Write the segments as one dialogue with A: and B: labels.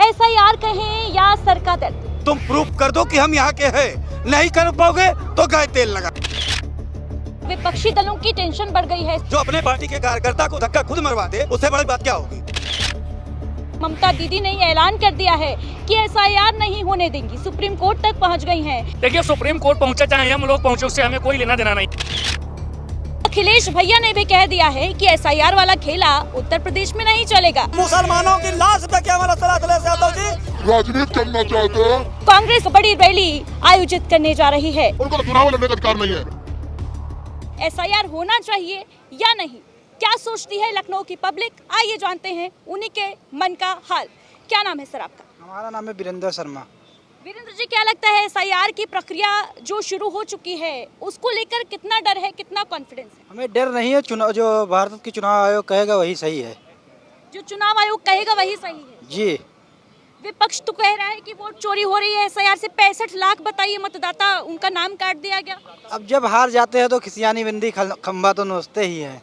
A: SIR कहें या sir का दर्द,
B: तुम प्रूफ कर दो कि हम यहाँ के हैं, नहीं कर पाओगे तो गाय तेल लगा।
A: विपक्षी दलों की टेंशन बढ़ गई है।
B: जो अपने पार्टी के कार्यकर्ता को धक्का खुद मरवा दे, उससे बड़ी बात क्या होगी।
A: ममता दीदी ने ऐलान कर दिया है कि एसआईआर नहीं होने देंगी, सुप्रीम कोर्ट तक पहुंच गई हैं।
C: देखिए, सुप्रीम कोर्ट पहुंचे चाहे हम लोग पहुंचे, उससे हमें कोई लेना देना नहीं।
A: अखिलेश भैया ने भी कह दिया है कि एसआईआर वाला खेला उत्तर प्रदेश में नहीं चलेगा।
B: मुसलमानों की लाश पे क्या हमारा यादव जी
D: राजनीति करना चाहते हैं।
A: कांग्रेस बड़ी रैली आयोजित करने जा रही है।
D: उनको चुनाव लड़ने का अधिकार नहीं है।
A: एसआईआर होना चाहिए या नहीं, क्या सोचती है लखनऊ की पब्लिक, आइए जानते हैं उन्हीं के मन का हाल। क्या नाम है सर आपका?
E: हमारा नाम है वीरेंद्र शर्मा।
A: वीरेंद्र जी, क्या लगता है एसआईआर की प्रक्रिया जो शुरू हो चुकी है उसको लेकर कितना डर है, कितना कॉन्फिडेंस है?
E: हमें डर नहीं है, चुनाव जो भारत की चुनाव आयोग कहेगा वही सही है।
A: जो चुनाव आयोग कहेगा वही सही है
E: जी।
A: विपक्ष तो कह रहा है कि वोट चोरी हो रही है, एसआईआर से 65 लाख बताइए मतदाता, उनका नाम काट दिया गया।
E: अब जब हार जाते हैं तो खिसियानी बिंदी खंबा तो नोचते ही है।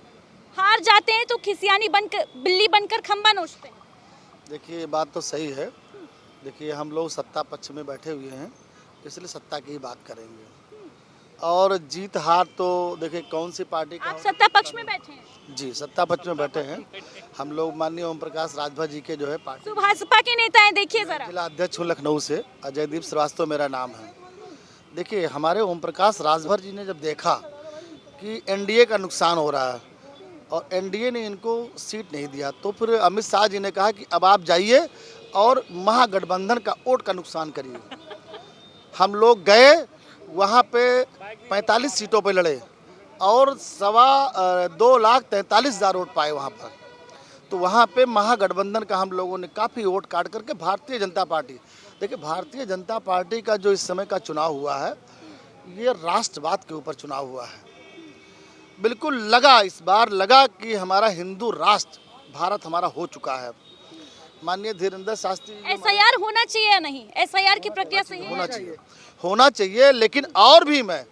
A: हार जाते हैं तो खिसियानी बनकर, बिल्ली बनकर खंबा नोचते हैं।
F: देखिए, ये बात तो सही है। देखिए, हम लोग सत्ता पक्ष में बैठे हुए हैं, इसलिए सत्ता की ही बात करेंगे। और जीत हार तो देखिए कौन सी पार्टी का।
A: आप सत्ता पक्ष में बैठे हैं?
F: जी, सत्ता पक्ष में बैठे हैं। हम लोग माननीय ओम प्रकाश राजभर जी के जो है पार्टी
A: तो भाजपा के नेता हैं, देखिए जरा।
F: जिला अध्यक्ष हूँ लखनऊ से, अजयदीप श्रीवास्तव मेरा नाम है। देखिए, हमारे ओम प्रकाश राजभर जी ने जब देखा कि एनडीए का नुकसान हो रहा है और एनडीए ने इनको सीट नहीं दिया, तो फिर अमित शाह जी ने कहा कि अब आप जाइए और महागठबंधन का वोट का नुकसान करिए। हम लोग गए, वहाँ पे 45 सीटों पे लड़े और 2,43,000 वोट पाए वहाँ पर। तो वहाँ पे महागठबंधन का हम लोगों ने काफ़ी वोट काट करके भारतीय जनता पार्टी, देखिए भारतीय जनता पार्टी का जो इस समय का चुनाव हुआ है, ये राष्ट्रवाद के ऊपर चुनाव हुआ है। बिल्कुल लगा, इस बार लगा कि हमारा हिंदू राष्ट्र भारत हमारा हो चुका है। माननीय धीरेन्द्र शास्त्री,
A: एसआईआर होना चाहिए या नहीं? एसआईआर की प्रक्रिया सही
F: होना चाहिए। लेकिन और भी मैं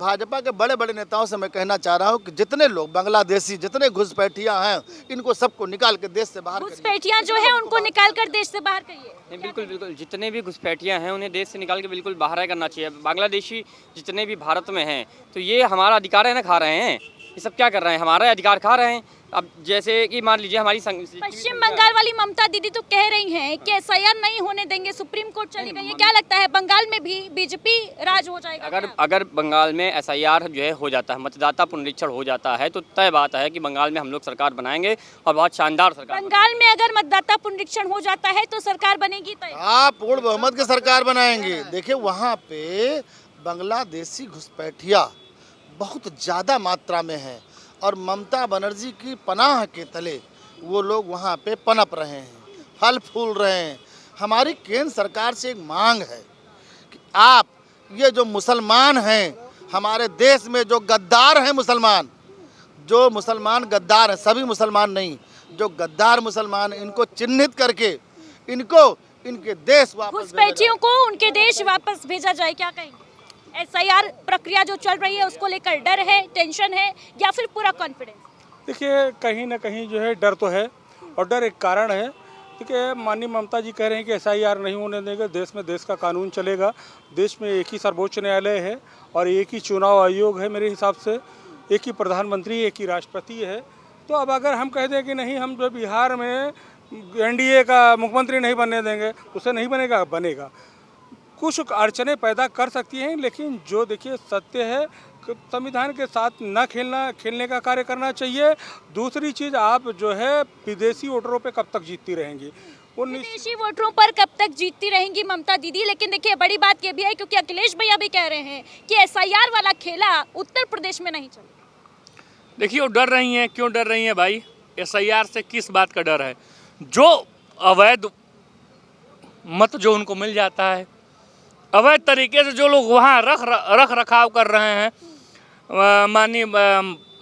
F: भाजपा के बड़े बड़े नेताओं से मैं कहना चाह रहा हूँ कि जितने लोग बांग्लादेशी, जितने घुसपैठियाँ हैं, इनको सबको निकाल के देश से बाहर करिए।
A: घुसपैठियाँ जो है उनको निकाल कर देश से बाहर करिए।
G: नहीं, बिल्कुल बिल्कुल, जितने भी घुसपैठियाँ हैं उन्हें देश से निकाल के बिल्कुल बाहर करना चाहिए। बांग्लादेशी जितने भी भारत में हैं, तो ये हमारा अधिकार है ना, खा रहे हैं। ये सब क्या कर रहे हैं? हमारा अधिकार खा रहे हैं। अब जैसे कि मान लीजिए हमारी
A: पश्चिम बंगाल वाली ममता दीदी तो कह रही हैं कि एसआईआर नहीं होने देंगे, सुप्रीम कोर्ट चली गई है। क्या लगता है बंगाल में भी बीजेपी राज हो जाएगा?
G: अगर बंगाल में एसआईआर जो है हो जाता है, मतदाता पुनरीक्षण हो जाता है, तो तय बात है कि बंगाल में हम लोग सरकार बनाएंगे और बहुत शानदार सरकार।
A: बंगाल में अगर मतदाता पुनरीक्षण हो जाता है तो सरकार बनेगी तय।
F: आप पूर्ण बहुमत की सरकार बनाएंगे। देखिए, वहाँ पे बांग्लादेशी घुसपैठिया बहुत ज़्यादा मात्रा में है और ममता बनर्जी की पनाह के तले वो लोग वहाँ पे पनप रहे हैं, फल फूल रहे हैं। हमारी केंद्र सरकार से एक मांग है कि आप ये जो मुसलमान हैं हमारे देश में, जो गद्दार हैं मुसलमान, जो मुसलमान गद्दार हैं, सभी मुसलमान नहीं, जो गद्दार मुसलमान, इनको चिन्हित करके इनको इनके देश वापस,
A: घुसपैठियों को उनके देश वापस भेजा जाए। क्या कहेंगे? एसआईआर प्रक्रिया जो चल रही है उसको लेकर डर है, टेंशन है या फिर पूरा कॉन्फिडेंस?
H: देखिए, कहीं ना कहीं जो है डर तो है और डर एक कारण है। देखिए, माननीय ममता जी कह रहे हैं कि एसआईआर नहीं होने देंगे, देश में देश का कानून चलेगा। देश में एक ही सर्वोच्च न्यायालय है और एक ही चुनाव आयोग है मेरे हिसाब से, एक ही प्रधानमंत्री, एक ही राष्ट्रपति है। तो अब अगर हम कह दें कि नहीं, हम जो बिहार में एनडीए का मुख्यमंत्री नहीं बनने देंगे, उससे नहीं बनेगा, बनेगा। कुछ अड़चने पैदा कर सकती हैं, लेकिन जो देखिए सत्य है, संविधान के साथ न खेलने का कार्य करना चाहिए। दूसरी चीज़, आप जो है विदेशी वोटरों पे कब तक जीतती रहेंगी?
A: विदेशी वोटरों पर कब तक जीतती रहेंगी ममता दीदी? लेकिन देखिए, बड़ी बात ये भी है क्योंकि अखिलेश भैया भी कह रहे हैं कि एसआईआर वाला खेला उत्तर प्रदेश में नहीं चलेगा।
C: देखिए, वो डर रही हैं। क्यों डर रही हैं भाई? एसआईआर से किस बात का डर है? जो अवैध मत जो उनको मिल जाता है, अवैध तरीके से जो लोग वहाँ रख रखाव कर रहे हैं, माननीय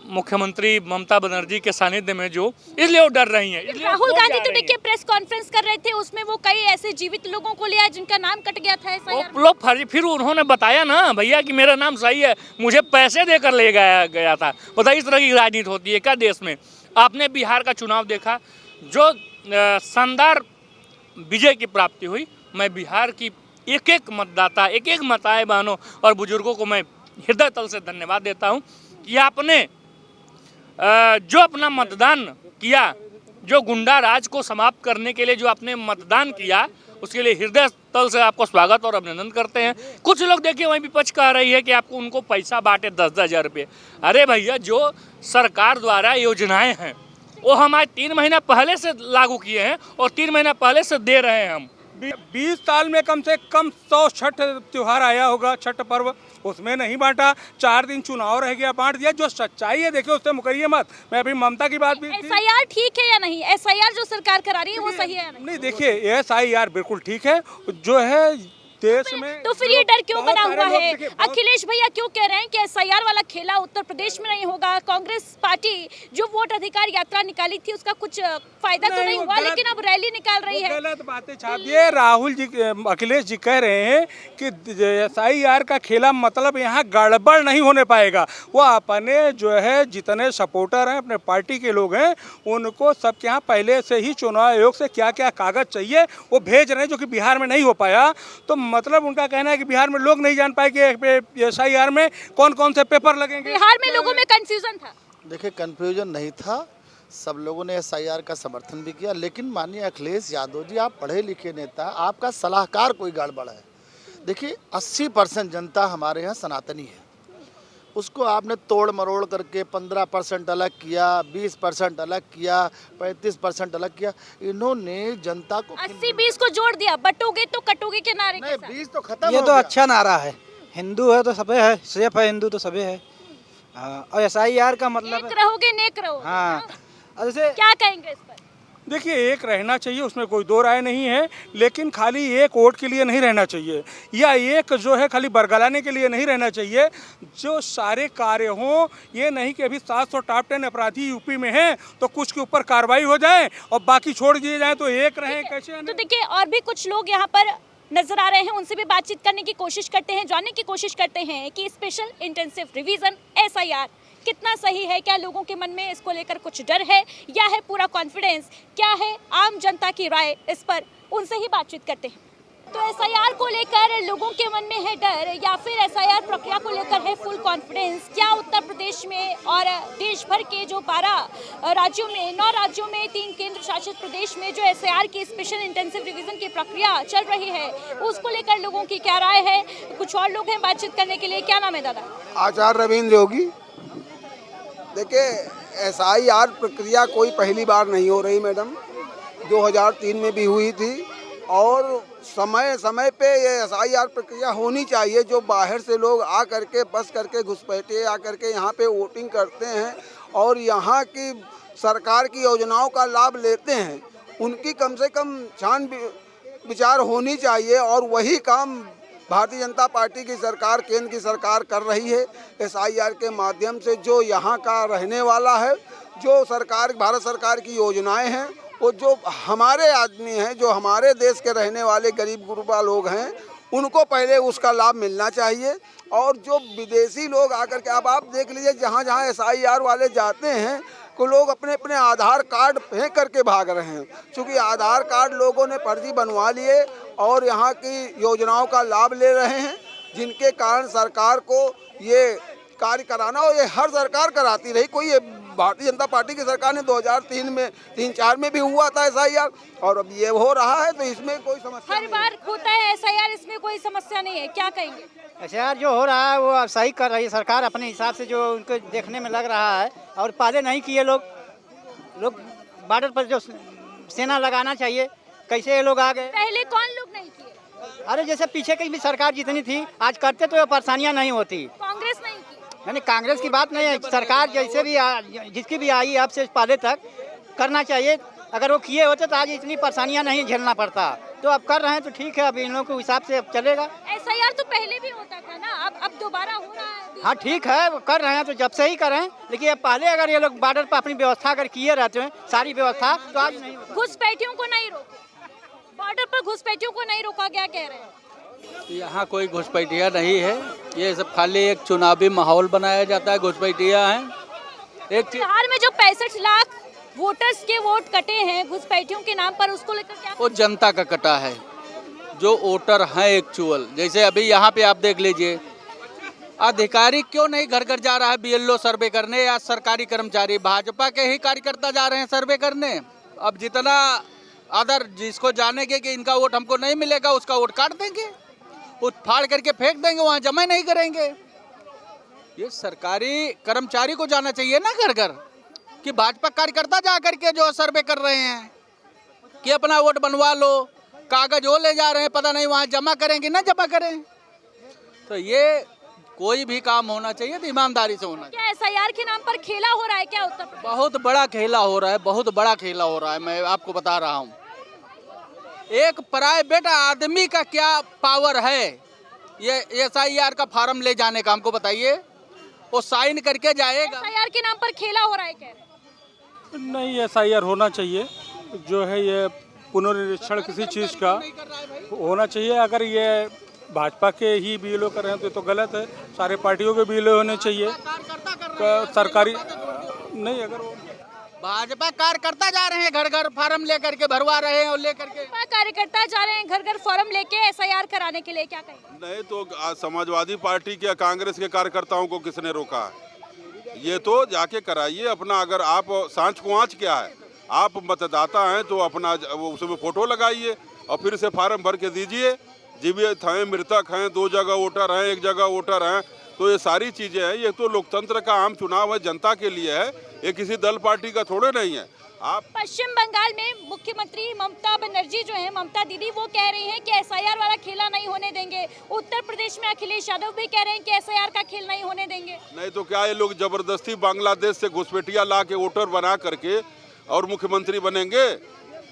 C: मुख्यमंत्री ममता बनर्जी के सानिध्य में, जो इसलिए वो डर रही हैं।
A: राहुल गांधी तो देखिए प्रेस कॉन्फ्रेंस कर रहे थे, उसमें वो कई ऐसे जीवित लोगों को लिया जिनका नाम कट गया था।
C: वो लोग फर्जी, फिर उन्होंने बताया ना भैया कि मेरा नाम सही है, मुझे पैसे देकर ले गया था। बताइए, इस तरह की राजनीति होती है क्या देश में? आपने बिहार का चुनाव देखा, जो शानदार विजय की प्राप्ति हुई। मैं बिहार की एक एक मतदाता, एक एक माताएं बहनों और बुजुर्गों को मैं हृदय तल से धन्यवाद देता हूं कि आपने जो अपना मतदान किया, जो गुंडा राज को समाप्त करने के लिए जो आपने मतदान किया, उसके लिए हृदय तल से आपको स्वागत और अभिनंदन करते हैं। कुछ लोग देखिए वहीं विपक्ष कह रही है कि आपको उनको पैसा बांटे 10-10 हज़ार रुपये। अरे भैया, जो सरकार द्वारा योजनाएं हैं वो हम आज 3 महीना पहले से लागू किए हैं और 3 महीना पहले से दे रहे हैं हम।
H: 20 साल में कम से कम 100 छठ त्योहार आया होगा, छठ पर्व, उसमें नहीं बांटा। 4 दिन चुनाव रह गया, बांट दिया। जो सच्चाई है देखिए उससे मुकरिए मत। मैं अभी ममता की बात भी
A: एसआईआर ठीक है या नहीं? एसआईआर जो सरकार करा रही है वो सही है या नहीं?
H: नहीं, देखिए एसआईआर बिल्कुल ठीक है। जो है देश में
A: तो फिर ये डर क्यों बना हुआ है?
H: देखिए,
A: अखिलेश भैया क्यों कह रहे हैं कि एसआईआर वाला खेला उत्तर प्रदेश में नहीं होगा? कांग्रेस पार्टी जो वोट अधिकार यात्रा निकाली थी उसका कुछ फायदा तो नहीं हुआ, लेकिन अब रैली निकाल रही है।
H: गलत बातें छाप दिए। राहुल जी, अखिलेश जी कह रहे हैं कि एसआईआर का खेला मतलब यहाँ गड़बड़ नहीं होने पाएगा। वो अपने जो है जितने सपोर्टर हैं, अपने पार्टी के लोग हैं, उनको सबके यहाँ पहले से ही चुनाव आयोग से क्या क्या कागज चाहिए वो भेज रहे हैं, जो कि बिहार में नहीं हो पाया। तो मतलब उनका कहना है कि बिहार में लोग नहीं जान पाए कि एसआईआर में कौन कौन से पेपर लगेंगे।
A: बिहार में लोगों में कंफ्यूजन था।
F: देखिए, कंफ्यूजन नहीं था, सब लोगों ने एसआईआर का समर्थन भी किया। लेकिन माननीय अखिलेश यादव जी, आप पढ़े लिखे नेता, आपका सलाहकार कोई गड़बड़ है। देखिए, 80% जनता हमारे यहाँ सनातनी है, उसको आपने तोड़ मरोड़ करके 15% अलग किया, 20% अलग किया, 35% अलग किया। इन्होंने जनता को
A: 80-20 को जोड़ दिया, बटोगे तो कटोगे के नारे के साथ।
F: 20 तो खत्म
E: ये
F: हो
E: तो
F: गया।
E: अच्छा नारा है। हिंदू है तो सबे है, सेफ है, हिंदू तो सबे है। हाँ, और एसआईआर का मतलब
A: एक रहोगे नेक रहोगे।
E: हाँ, जैसे
A: क्या कहेंगे इस पर?
H: देखिए, एक रहना चाहिए, उसमें कोई दो राय नहीं है, लेकिन खाली एक वोट के लिए नहीं रहना चाहिए, या एक जो है खाली बरगलाने के लिए नहीं रहना चाहिए। जो सारे कार्य हों, ये नहीं कि अभी 700 टॉप 10 अपराधी यूपी में हैं तो कुछ के ऊपर कार्रवाई हो जाए और बाकी छोड़ दिए जाए तो एक रहे, कैसे?
A: तो देखिए, और भी कुछ लोग यहाँ पर नजर आ रहे हैं, उनसे भी बातचीत करने की कोशिश करते हैं, जानने की कोशिश करते हैं कि स्पेशल इंटेंसिव रिवीजन एसआईआर कितना सही है। क्या लोगों के मन में इसको लेकर कुछ डर है या है पूरा कॉन्फिडेंस? क्या है आम जनता की राय इस पर? उनसे ही बातचीत करते हैं। तो एसआईआर को लेकर लोगों के मन में है डर या फिर एसआईआर प्रक्रिया को लेकर है फुल कॉन्फिडेंस? क्या उत्तर प्रदेश में और देश भर के जो 12 राज्यों में, 9 राज्यों में, 3 केंद्र शासित प्रदेश में जो एसआईआर की स्पेशल इंटेंसिव रिवीजन की प्रक्रिया चल रही है, उसको लेकर लोगों की क्या राय है? कुछ और लोग हैं बातचीत करने के लिए। क्या नाम है दादा?
I: आचार्य रविंद्र योगी। देखिए, एसआईआर प्रक्रिया कोई पहली बार नहीं हो रही मैडम, 2003 में भी हुई थी और समय समय पे ये एसआईआर प्रक्रिया होनी चाहिए। जो बाहर से लोग आ करके बस करके घुसपैठे आ करके यहाँ पे वोटिंग करते हैं और यहाँ की सरकार की योजनाओं का लाभ लेते हैं, उनकी कम से कम छान विचार होनी चाहिए। और वही काम भारतीय जनता पार्टी की सरकार, केंद्र की सरकार कर रही है। एसआईआर के माध्यम से जो यहाँ का रहने वाला है, जो सरकार, भारत सरकार की योजनाएं हैं, वो जो हमारे आदमी हैं, जो हमारे देश के रहने वाले गरीब गुरबा लोग हैं, उनको पहले उसका लाभ मिलना चाहिए। और जो विदेशी लोग आकर के, अब आप देख लीजिए, जहाँ जहाँ एसआईआर वाले जाते हैं को लोग अपने अपने आधार कार्ड फेंक करके भाग रहे हैं, क्योंकि आधार कार्ड लोगों ने फर्जी बनवा लिए और यहाँ की योजनाओं का लाभ ले रहे हैं, जिनके कारण सरकार को ये कार्य कराना, और ये हर सरकार कराती रही। कोई ये भारतीय जनता पार्टी की सरकार ने 2003 में 3-4 में भी हुआ था एसआईआर, और अब ये हो रहा है, तो इसमें कोई समस्या
A: हर बार होता है एसआईआर, इसमें कोई समस्या नहीं है। क्या कहेंगे?
E: एसआईआर जो हो रहा है वो सही कर रही है सरकार अपने हिसाब से, जो उनको देखने में लग रहा है। और पहले नहीं किए लोग बॉर्डर पर जो सेना लगाना चाहिए, कैसे ये लोग आ गए?
A: पहले कौन लोग नहीं किए?
E: अरे जैसे पीछे की भी सरकार जितनी थी, आज करते तो ये परेशानियां नहीं होती।
A: कांग्रेस नहीं की?
E: यानी कांग्रेस की बात नहीं है, सरकार जैसे भी जिसकी भी आई अब से पहले तक करना चाहिए। अगर वो किए होते तो आज इतनी परेशानियां नहीं झेलना पड़ता। तो अब कर रहे हैं तो ठीक है, अब इन लोगों के हिसाब से अब चलेगा।
A: एसआईआर तो पहले भी होता था ना, अब दोबारा हो रहा है।
E: हाँ ठीक है, वो कर रहे हैं तो जब से ही करें, लेकिन पहले अगर ये लोग बॉर्डर पर अपनी व्यवस्था अगर किए रहते हैं, सारी व्यवस्था, तो आज नहीं होता।
A: घुसपैठियों को नहीं रोका, बॉर्डर पर घुसपैठियों को नहीं रोका गया, कह रहे हैं।
J: यहाँ कोई घुसपैठिया नहीं है, ये सब खाली एक चुनावी माहौल बनाया जाता है। घुसपैठिया हैं। एक
A: बिहार में जो 65 लाख वोटर्स के वोट कटे हैं घुसपैठियों के नाम पर, उसको लेकर क्या?
J: वो जनता का कटा है, जो वोटर हैं एक्चुअल। जैसे अभी यहाँ पे आप देख लीजिए, अधिकारी क्यों नहीं घर घर जा रहा है बीएलओ सर्वे करने, या सरकारी कर्मचारी भाजपा के ही कार्यकर्ता जा रहे हैं सर्वे करने। अब जितना अदर जिसको जानेंगे कि इनका वोट हमको नहीं मिलेगा, उसका वोट काट देंगे, फाड़ करके फेंक देंगे, वहाँ जमा नहीं करेंगे। ये सरकारी कर्मचारी को जाना चाहिए ना घर घर, कि भाजपा कार्यकर्ता जा करके जो सर्वे कर रहे हैं कि अपना वोट बनवा लो, कागज वो ले जा रहे हैं, पता नहीं वहाँ जमा करेंगे ना जमा करें। तो ये कोई भी काम होना चाहिए तो ईमानदारी से होना चाहिए।
A: क्या एसआईआर के नाम पर खेला हो रहा है क्या उत्तर प्रदेश?
J: बहुत बड़ा खेला हो रहा है, बहुत बड़ा खेला हो रहा है। मैं आपको बता रहा हूँ, एक प्राइवेट आदमी का क्या पावर है ये एसआईआर का फार्म ले जाने का, हमको बताइए। वो साइन करके जाएगा।
A: एसआईआर के नाम पर खेला हो रहा है, कह रहे हैं।
H: नहीं, एसआईआर होना चाहिए, जो है ये पुनर्निरीक्षण किसी चीज़ का होना चाहिए। अगर ये भाजपा के ही बीएलओ कर रहे हैं तो ये तो गलत है, सारे पार्टियों के बीएलओ होने चाहिए। सरकारी नहीं, अगर वो
J: भाजपा कार्यकर्ता जा रहे हैं घर घर फार्म लेकर के भरवा रहे हैं, और लेकर के
A: कार्यकर्ता जा रहे हैं घर घर फॉर्म लेके एसआईआर कराने के लिए, क्या कहेंगे?
K: नहीं तो समाजवादी पार्टी के कांग्रेस के कार्यकर्ताओं को किसने रोका है? ये तो जाके कराइए अपना। अगर आप सांच को आँच क्या है, आप मतदाता हैं तो अपना उसमें फोटो लगाइए और फिर से फार्म भर के दीजिए। जीवित हैं, मृतक हैं, 2 जगह वोटर हैं, 1 जगह वोटर हैं, तो ये सारी चीज़ें हैं। ये तो लोकतंत्र का आम चुनाव है, जनता के लिए है, ये किसी दल पार्टी का थोड़े नहीं है। आप
A: पश्चिम बंगाल में मुख्यमंत्री ममता बनर्जी जो है, ममता दीदी, वो कह रही हैं कि एसआईआर वाला खेला नहीं होने देंगे। उत्तर प्रदेश में अखिलेश यादव भी कह रहे हैं कि एसआईआर का खेल नहीं होने देंगे।
K: नहीं तो क्या ये लोग जबरदस्ती बांग्लादेश से घुसपैठिया ला के वोटर बना करके और मुख्यमंत्री बनेंगे?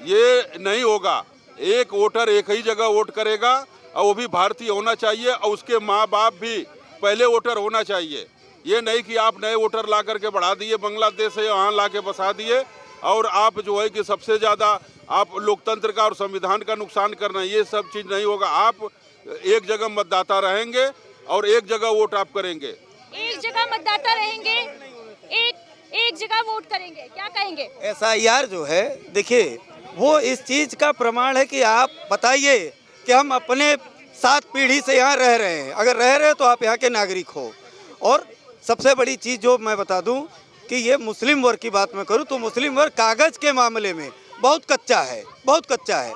K: ये नहीं होगा। एक वोटर एक ही जगह वोट करेगा, और वो भी भारतीय होना चाहिए, और उसके माँ बाप भी पहले वोटर होना चाहिए। ये नहीं कि आप नए वोटर ला करके बढ़ा दिए बांग्लादेश से, यहाँ ला के बसा दिए, और आप जो है कि सबसे ज़्यादा आप लोकतंत्र का और संविधान का नुकसान कर रहे हैं। ये सब चीज़ नहीं होगा। आप एक जगह मतदाता रहेंगे और एक जगह वोट आप करेंगे।
A: एक जगह मतदाता रहेंगे, एक जगह वोट करेंगे, क्या कहेंगे?
B: एसआईआर जो है, देखिए, वो इस चीज़ का प्रमाण है कि आप बताइए कि हम अपने 7 पीढ़ी से यहाँ रह रहे हैं। अगर रह रहे हो तो आप यहाँ के नागरिक हो। और सबसे बड़ी चीज़ जो मैं बता दूं कि ये मुस्लिम वर्ग की बात मैं करूं तो मुस्लिम वर्ग कागज़ के मामले में बहुत कच्चा है, बहुत कच्चा है।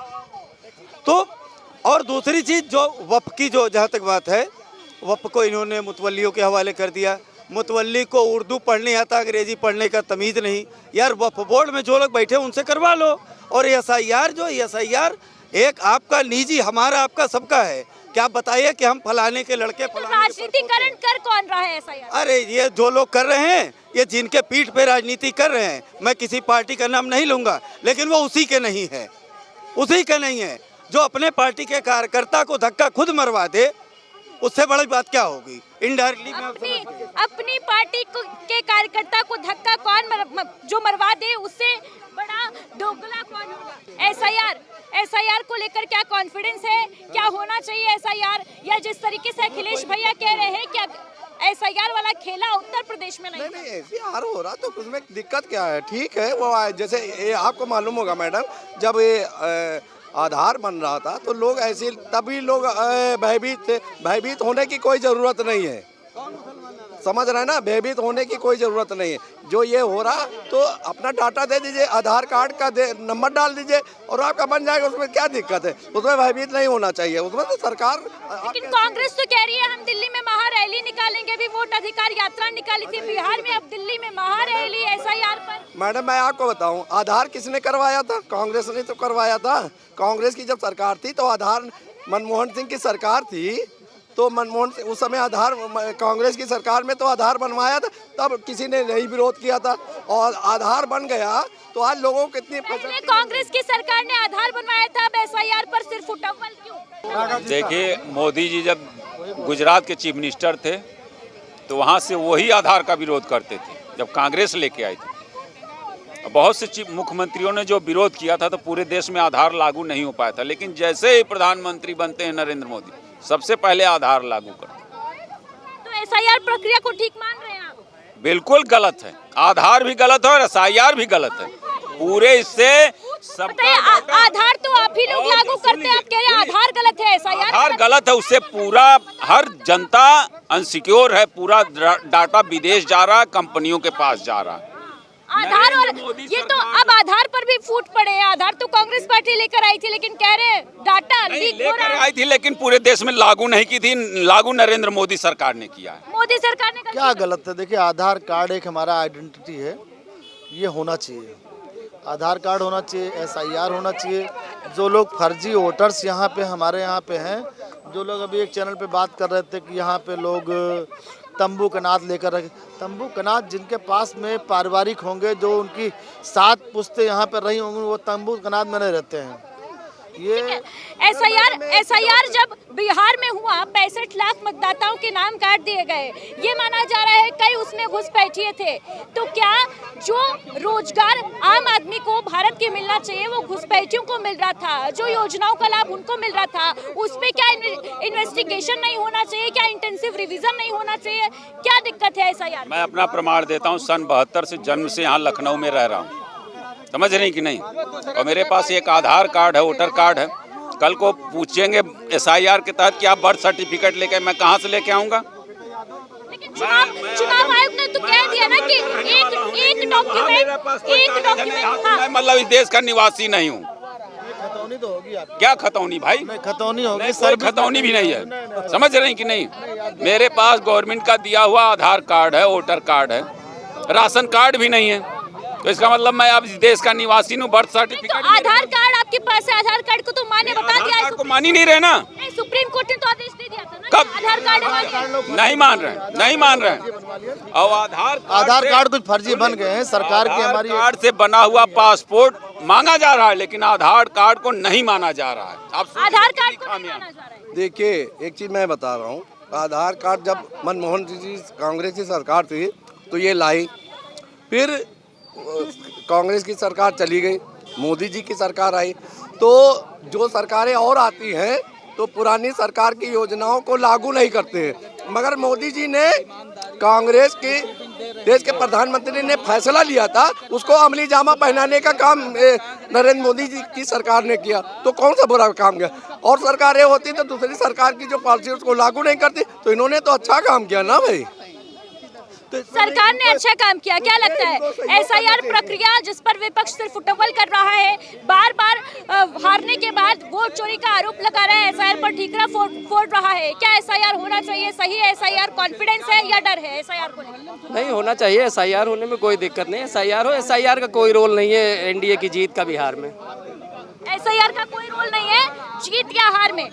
B: तो और दूसरी चीज़ जो वफ़ की, जो जहाँ तक बात है, वफ़ को इन्होंने मुतवल्लियों के हवाले कर दिया। मुतवल्ली को उर्दू पढ़ने आता, अंग्रेज़ी पढ़ने का तमीज़ नहीं। यार, वफ़ बोर्ड में जो लोग बैठे उनसे करवा लो। और एसआईआर जो एसआईआर एक आपका निजी, हमारा आपका सबका है। क्या बताइए कि हम फलाने के लड़के फलाने।
A: राजनीतिकरण कर कौन रहा है एसआईआर?
B: अरे ये जो लोग कर रहे हैं, ये जिनके पीठ पे राजनीति कर रहे हैं, मैं किसी पार्टी का नाम नहीं लूंगा, लेकिन वो उसी के नहीं है, उसी के नहीं है। जो अपने पार्टी के कार्यकर्ता को धक्का खुद मरवा दे, उससे बड़ी बात क्या होगी? इनडायरेक्टली
A: अपनी पार्टी के कार्यकर्ता को धक्का कौन जो मरवा दे, उससे बड़ा दोगला कौन होगा? एसआईआर को लेकर क्या कॉन्फिडेंस है? क्या होना चाहिए एसआईआर? या जिस तरीके से अखिलेश भैया कह रहे हैं कि एसआईआर वाला खेला उत्तर प्रदेश में नहीं?
L: नहीं, एसआईआर हो रहा तो उसमें दिक्कत क्या है? ठीक है, वो जैसे ये आपको मालूम होगा मैडम, जब ये आधार बन रहा था तो लोग ऐसे, तभी लोग भयभीत थे। भयभीत होने की कोई ज़रूरत नहीं है, समझ रहे हैं ना? भयभीत होने की कोई ज़रूरत नहीं है। जो ये हो रहा तो अपना डाटा दे दीजिए, आधार कार्ड का नंबर डाल दीजिए और आपका बन जाएगा। उसमें क्या दिक्कत है? उसमें भयभीत नहीं होना चाहिए। उसमें तो सरकार,
A: लेकिन कांग्रेस तो कह रही है हम दिल्ली में महारैली निकालेंगे, भी वोट अधिकार यात्रा निकाली थी बिहार में, अब दिल्ली में महारैली एसआईआर पर।
L: मैडम, मैं आपको बताऊं, आधार किसने करवाया था? कांग्रेस ने तो करवाया था। कांग्रेस की जब सरकार थी तो आधार, मनमोहन सिंह की सरकार थी तो मनमोहन सिंह उस समय आधार, कांग्रेस की सरकार में तो आधार बनवाया था, तब किसी ने नहीं विरोध किया था और आधार बन गया। तो आज लोगों को कितनी
A: पहले कांग्रेस की सरकार ने आधार बनवाया था, अब एसआईआर पर सिर्फ उठव्वल क्यों?
M: देखिए, मोदी जी जब गुजरात के चीफ मिनिस्टर थे तो वहाँ से वही आधार का विरोध करते थे जब कांग्रेस लेके आई थी। बहुत से मुख्यमंत्रियों ने जो विरोध किया था तो पूरे देश में आधार लागू नहीं हो पाया था। लेकिन जैसे ही प्रधानमंत्री बनते हैं नरेंद्र मोदी, सबसे पहले आधार लागू करते।
A: तो एसआईआर प्रक्रिया को ठीक मान रहे हैं आप?
M: बिल्कुल गलत है, आधार भी गलत है और एसआईआर भी गलत है। पूरे इससे
A: बताइए, आधार तो आप ही लोग लागू करते हैं, आप कह रहे हैं आधार गलत है, एसआईआर
M: आधार गलत है, उससे पूरा हर जनता अनसिक्योर है, पूरा डाटा विदेश जा रहा है, कंपनियों के पास जा रहा है।
A: आधार और ये तो अब आधार पर भी फूट पड़े हैं। आधार तो कांग्रेस पार्टी लेकर आई थी, लेकिन कह रहे हैं डाटा लीक हो रहा है।
M: आई थी लेकिन पूरे देश में लागू नहीं की थी, लागू नरेंद्र मोदी सरकार ने किया है।
A: मोदी सरकार ने
F: क्या गलत है? देखिए, आधार कार्ड एक हमारा आइडेंटिटी है, ये होना चाहिए। आधार कार्ड होना चाहिए, एसआईआर होना चाहिए। जो लोग फर्जी वोटर्स यहाँ पे हमारे यहाँ पे हैं, जो लोग अभी एक चैनल पे बात कर रहे थे कि यहाँ पे लोग तंबू कनात लेकर रखे, तंबू कनात जिनके पास में पारिवारिक होंगे, जो उनकी 7 पुश्तें यहाँ पर रही होंगी, वो तंबू कनात में नहीं रहते हैं। ये
A: एसआईआर जब बिहार में हुआ 65 लाख मतदाताओं के नाम काट दिए गए, ये माना जा रहा है कई उसमें घुसपैठिए थे। तो क्या जो रोजगार आम आदमी को भारत के मिलना चाहिए वो घुसपैठियों को मिल रहा था, जो योजनाओं का लाभ उनको मिल रहा था, उस पे क्या इन्वेस्टिगेशन नहीं होना चाहिए? क्या इंटेंसिव रिवीजन नहीं होना चाहिए? क्या दिक्कत है एसआईआर?
M: मैं अपना प्रमाण देता हूँ, सन 72 से जन्म से यहाँ लखनऊ में रह रहा हूँ, समझ रही कि नहीं? और मेरे पास एक आधार कार्ड है, वोटर कार्ड है। कल को पूछेंगे एसआईआर के तहत कि आप बर्थ सर्टिफिकेट लेके, मैं कहाँ से लेके आऊँगा?
A: लेकिन चुनाव आयोग ने तो कह दिया ना कि एक डॉक्यूमेंट
M: मैं मतलब इस देश का निवासी नहीं हूँ।
F: खतौनी तो होगी आपकी।
M: क्या खतौनी भाई?
F: खतौनी होगी,
M: कोई खतौनी भी नहीं है, समझ रही कि नहीं? मेरे पास गवर्नमेंट का दिया हुआ आधार कार्ड है, वोटर कार्ड है, राशन कार्ड भी नहीं है। तो इसका मतलब मैं अब इस देश का निवासी हूँ। बर्थ सर्टिफिकेट
A: तो आधार कार्ड आपके पास है, आधार कार्ड को तो मान्य बता दिया है।
M: को मान ही नहीं रहे ना।
A: सुप्रीम कोर्ट ने तो आदेश दे दिया था ना,
M: कब?
A: आधार कार्ड
M: नहीं मान रहे, नहीं मान रहे। और
F: आधार कार्ड कुछ फर्जी बन गए हैं। सरकार की हमारी
M: कार्ड से बना हुआ पासपोर्ट मांगा जा रहा है, लेकिन आधार कार्ड को नहीं माना जा रहा है।
A: आधार कार्ड को नहीं माना जा रहा है।
L: देखिए, एक चीज़ मैं बता रहा हूँ, आधार कार्ड जब मनमोहन जी कांग्रेस की सरकार थी तो ये लाई, फिर कांग्रेस की सरकार चली गई, मोदी जी की सरकार आई, तो जो सरकारें और आती हैं तो पुरानी सरकार की योजनाओं को लागू नहीं करते हैं। मगर मोदी जी ने, कांग्रेस के देश के प्रधानमंत्री ने फैसला लिया था, उसको अमली जामा पहनाने का काम नरेंद्र मोदी जी की सरकार ने किया। तो कौन सा बुरा काम किया? और सरकारें होती तो दूसरी सरकार की जो पॉलिसी उसको लागू नहीं करती, तो इन्होंने तो अच्छा काम किया ना भाई।
A: सरकार ने अच्छा काम किया। क्या लगता है एसआईआर प्रक्रिया जिस पर विपक्ष सिर्फ उठबल कर रहा है, बार बार हारने के बाद वोट चोरी का आरोप लगा रहा है, एसआईआर पर ठीकरा फोड़ रहा है, क्या एसआईआर होना चाहिए? सही है एसआईआर? कॉन्फिडेंस है या डर है एसआईआर को लेकर?
G: नहीं होना चाहिए, एसआईआर होने में कोई दिक्कत नहीं है। एसआईआर हो, एसआईआर का कोई रोल नहीं है एनडीए की जीत का बिहार में।
A: एसआईआर का कोई रोल नहीं है जीत या हार में,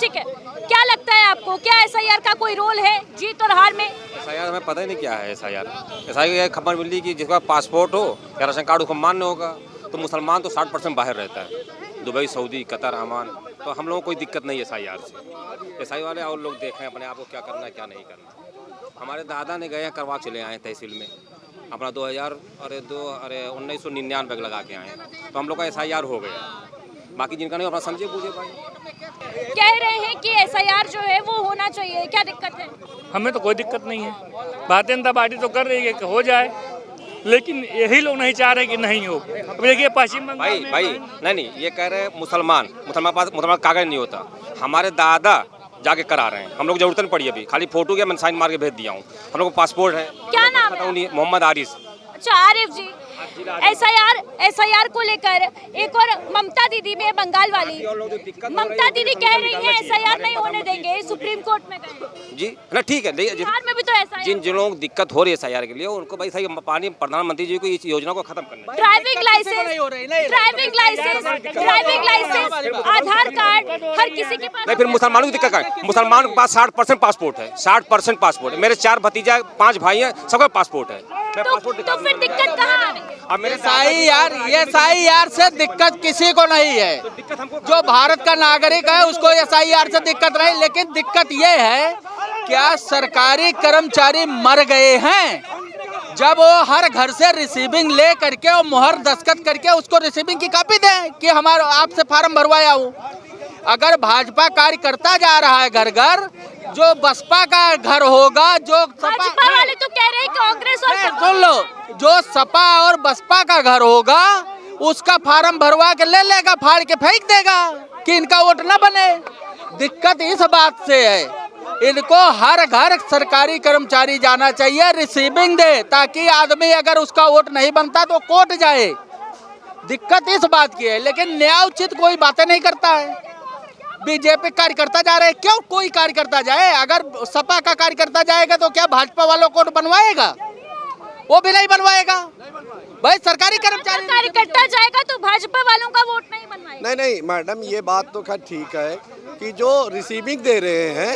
A: ठीक है। क्या लगता है आपको, क्या एसआईआर का कोई रोल है जीत और हार में?
G: एसआईआर हमें पता ही नहीं क्या है एसआईआर खबर मिली कि जिसका पासपोर्ट हो या राशन कार्ड उसको मान्य होगा। तो मुसलमान तो 60% बाहर रहता है, दुबई, सऊदी, कतर, अमान। तो हम लोगों को कोई दिक्कत नहीं है एसआईआर से। एसआईआर वाले और लोग देखें अपने आप को क्या करना है क्या नहीं करना। हमारे दादा ने गए करवा चले आए तहसील में अपना 1999 लगा के आए, तो हम लोग का एसआईआर हो गया। बाकी जिनका नहीं अपना समझे पूछे भाई।
A: कह रहे हैं कि एसआईआर जो है वो होना चाहिए, क्या दिक्कत है?
C: हमें तो कोई दिक्कत नहीं है, भारतीय जनता पार्टी तो कर रही है कि हो जाए, लेकिन यही लोग नहीं चाह रहे कि नहीं हो। अब देखिए पश्चिम बंगाल
G: भाई नहीं ये कह रहे हैं मुसलमान कागज नहीं होता। हमारे दादा जाके करा रहे हैं, हम लोग जरूरत नहीं पड़ी अभी, खाली फोटो के मैं साइन मार के भेज दिया हूँ। हम लोग को पासपोर्ट है।
A: क्या नाम है?
G: मोहम्मद आरिफ।
A: अच्छा आरिफ जी, एसआईआर को लेकर एक और ममता दीदी में बंगाल वाली, ममता दीदी कह रही है एसआईआर नहीं होने देंगे, सुप्रीम कोर्ट में गए
G: जी ना। ठीक है,
A: बिहार में भी तो ऐसा है।
G: जिन लोगों को दिक्कत हो रही है एसआईआर के लिए उनको भाई सही पानी प्रधानमंत्री जी को इस योजना को खत्म करना है।
A: ड्राइविंग लाइसेंस, आधार कार्ड हर किसी के पास।
G: नहीं, फिर मुसलमानों की दिक्कत क्या है? मुसलमान के पास 60% पासपोर्ट है, 60% पासपोर्ट है। मेरे 4 भतीजा 5 भाई हैं, सबका पासपोर्ट है।
A: तो फिर दिक्कत कहाँ है?
E: एसआईआर से दिक्कत किसी को नहीं है। जो भारत का नागरिक है उसको एसआईआर से दिक्कत नहीं, लेकिन दिक्कत ये है क्या सरकारी कर्मचारी मर गए हैं, जब वो हर घर से रिसीविंग ले करके और मुहर दस्तखत करके उसको रिसीविंग की कॉपी दें कि हमारा आपसे फार्म भरवाया हूँ। अगर भाजपा कार्य करता जा रहा है घर घर, जो बसपा का घर होगा, जो
A: भाजपा वाले तो कह रहे हैं कांग्रेस और
E: सुन लो, जो सपा और बसपा का घर होगा
J: उसका फार्म भरवा के ले लेगा, फाड़ के फेंक देगा कि इनका वोट न बने। दिक्कत इस बात से है, इनको हर घर सरकारी कर्मचारी जाना चाहिए, रिसीविंग दे, ताकि आदमी अगर उसका वोट नहीं बनता तो कोर्ट जाए। दिक्कत इस बात की है, लेकिन न्यायोचित कोई बातें नहीं करता है। बीजेपी कार्यकर्ता जा रहे हैं, क्यों कोई कार्यकर्ता जाए? अगर सपा का कार्यकर्ता जाएगा तो क्या भाजपा वालों को बनवाएगा? वो भी नहीं बनवाएगा। भाई सरकारी कर्मचारी
A: कार्यकर्ता जाएगा तो भाजपा वालों का वोट नहीं बनवाएगा।
L: नहीं मैडम, ये बात तो खैर ठीक है कि जो रिसीविंग दे रहे हैं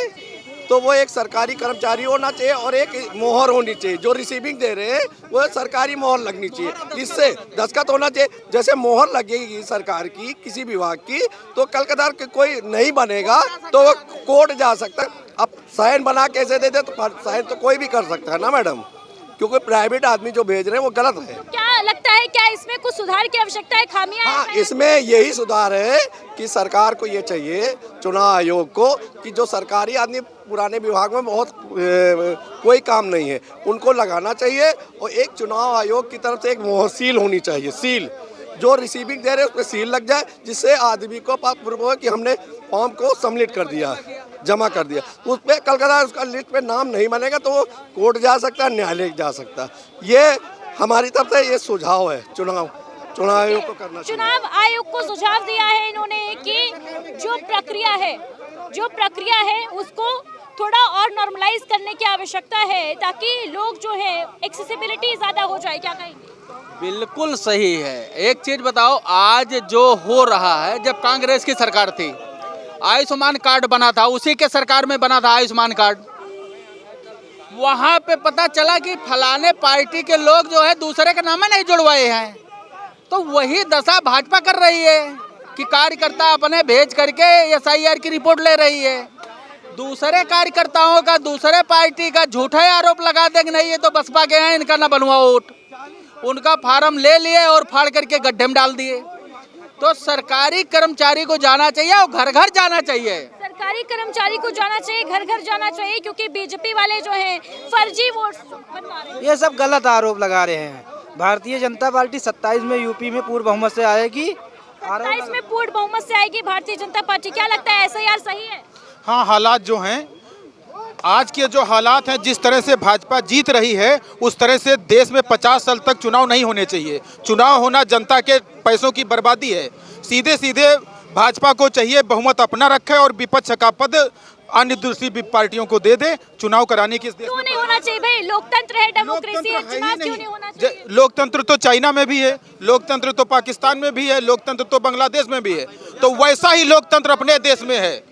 L: तो वो एक सरकारी कर्मचारी होना चाहिए और एक मोहर होनी चाहिए। जो रिसीविंग दे रहे हैं वो सरकारी मोहर लगनी चाहिए, जिससे दस्तखत होना चाहिए। जैसे मोहर लगेगी सरकार की किसी विभाग की तो कलकदार के कोई नहीं बनेगा तो वो कोर्ट जा सकता है। अब साइन बना कैसे दे दे तो साइन तो कोई भी कर सकता है ना मैडम, क्योंकि प्राइवेट आदमी जो भेज रहे हैं वो गलत है।
A: क्या लगता है, क्या इसमें कुछ सुधार की आवश्यकता है, खामियां हैं?
L: हाँ, इसमें यही सुधार है कि सरकार को ये चाहिए, चुनाव आयोग को, कि जो सरकारी आदमी पुराने विभाग में बहुत कोई काम नहीं है उनको लगाना चाहिए। और एक चुनाव आयोग की तरफ से एक मोहर सील होनी चाहिए, सील जो रिसीविंग दे रहे हैं उस पर सील लग जाए, जिससे आदमी को पता कि हमने फॉर्म को सबमिट कर दिया, जमा कर दिया। उस पर कलकत्ता उसका लिस्ट पे नाम नहीं बनेगा तो वो कोर्ट जा सकता है, न्यायालय जा सकता है। ये हमारी तरफ से ये सुझाव है चुनाव आयोग को करना चाहिए।
A: चुनाव आयोग को सुझाव दिया है इन्होंने कि जो प्रक्रिया है उसको थोड़ा और नॉर्मलाइज करने की आवश्यकता है, ताकि लोग जो है एक्सेसिबिलिटी ज्यादा हो जाए। क्या कहेंगे?
J: बिल्कुल सही है। एक चीज बताओ, आज जो हो रहा है, जब कांग्रेस की सरकार थी आयुष्मान कार्ड बना था, उसी के सरकार में बना था आयुष्मान कार्ड। वहां पे पता चला कि फलाने पार्टी के लोग जो है दूसरे के नाम में नहीं जुड़वाए हैं। तो वही दशा भाजपा कर रही है कि कार्यकर्ता अपने भेज करके SIR की रिपोर्ट ले रही है। दूसरे कार्यकर्ताओं का दूसरे पार्टी का झूठा आरोप लगा देंगे, नहीं ये तो बसपा के हैं, इनका ना बनवा वोट। उनका फार्म ले लिए और फाड़ करके गड्ढे में डाल दिए। तो सरकारी कर्मचारी को जाना चाहिए और घर घर जाना चाहिए।
A: सरकारी कर्मचारी को जाना चाहिए, घर घर जाना चाहिए, क्योंकि बीजेपी वाले जो हैं फर्जी वोट बनवा रहे हैं।
E: ये सब गलत आरोप लगा रहे हैं। भारतीय जनता पार्टी 27 में यूपी में पूर्ण बहुमत से आएगी,
A: 27 में पूर्ण बहुमत से आएगी भारतीय जनता पार्टी। क्या लगता है, SIR सही है?
N: हाँ, हालात जो हैं, आज के जो हालात हैं, जिस तरह से भाजपा जीत रही है उस तरह से देश में 50 साल तक चुनाव नहीं होने चाहिए। चुनाव होना जनता के पैसों की बर्बादी है। सीधे सीधे भाजपा को चाहिए बहुमत अपना रखे और विपक्ष का पद अन्य दूसरी पार्टियों को दे दे। चुनाव कराने की
A: क्यों नहीं होना चाहिए भाई? लोकतंत्र है, डेमोक्रेसी है, चुनाव क्यों नहीं होना चाहिए?
N: लोकतंत्र तो चाइना में भी है, लोकतंत्र तो पाकिस्तान में भी है, लोकतंत्र तो बांग्लादेश में भी है। तो वैसा ही लोकतंत्र अपने देश में है।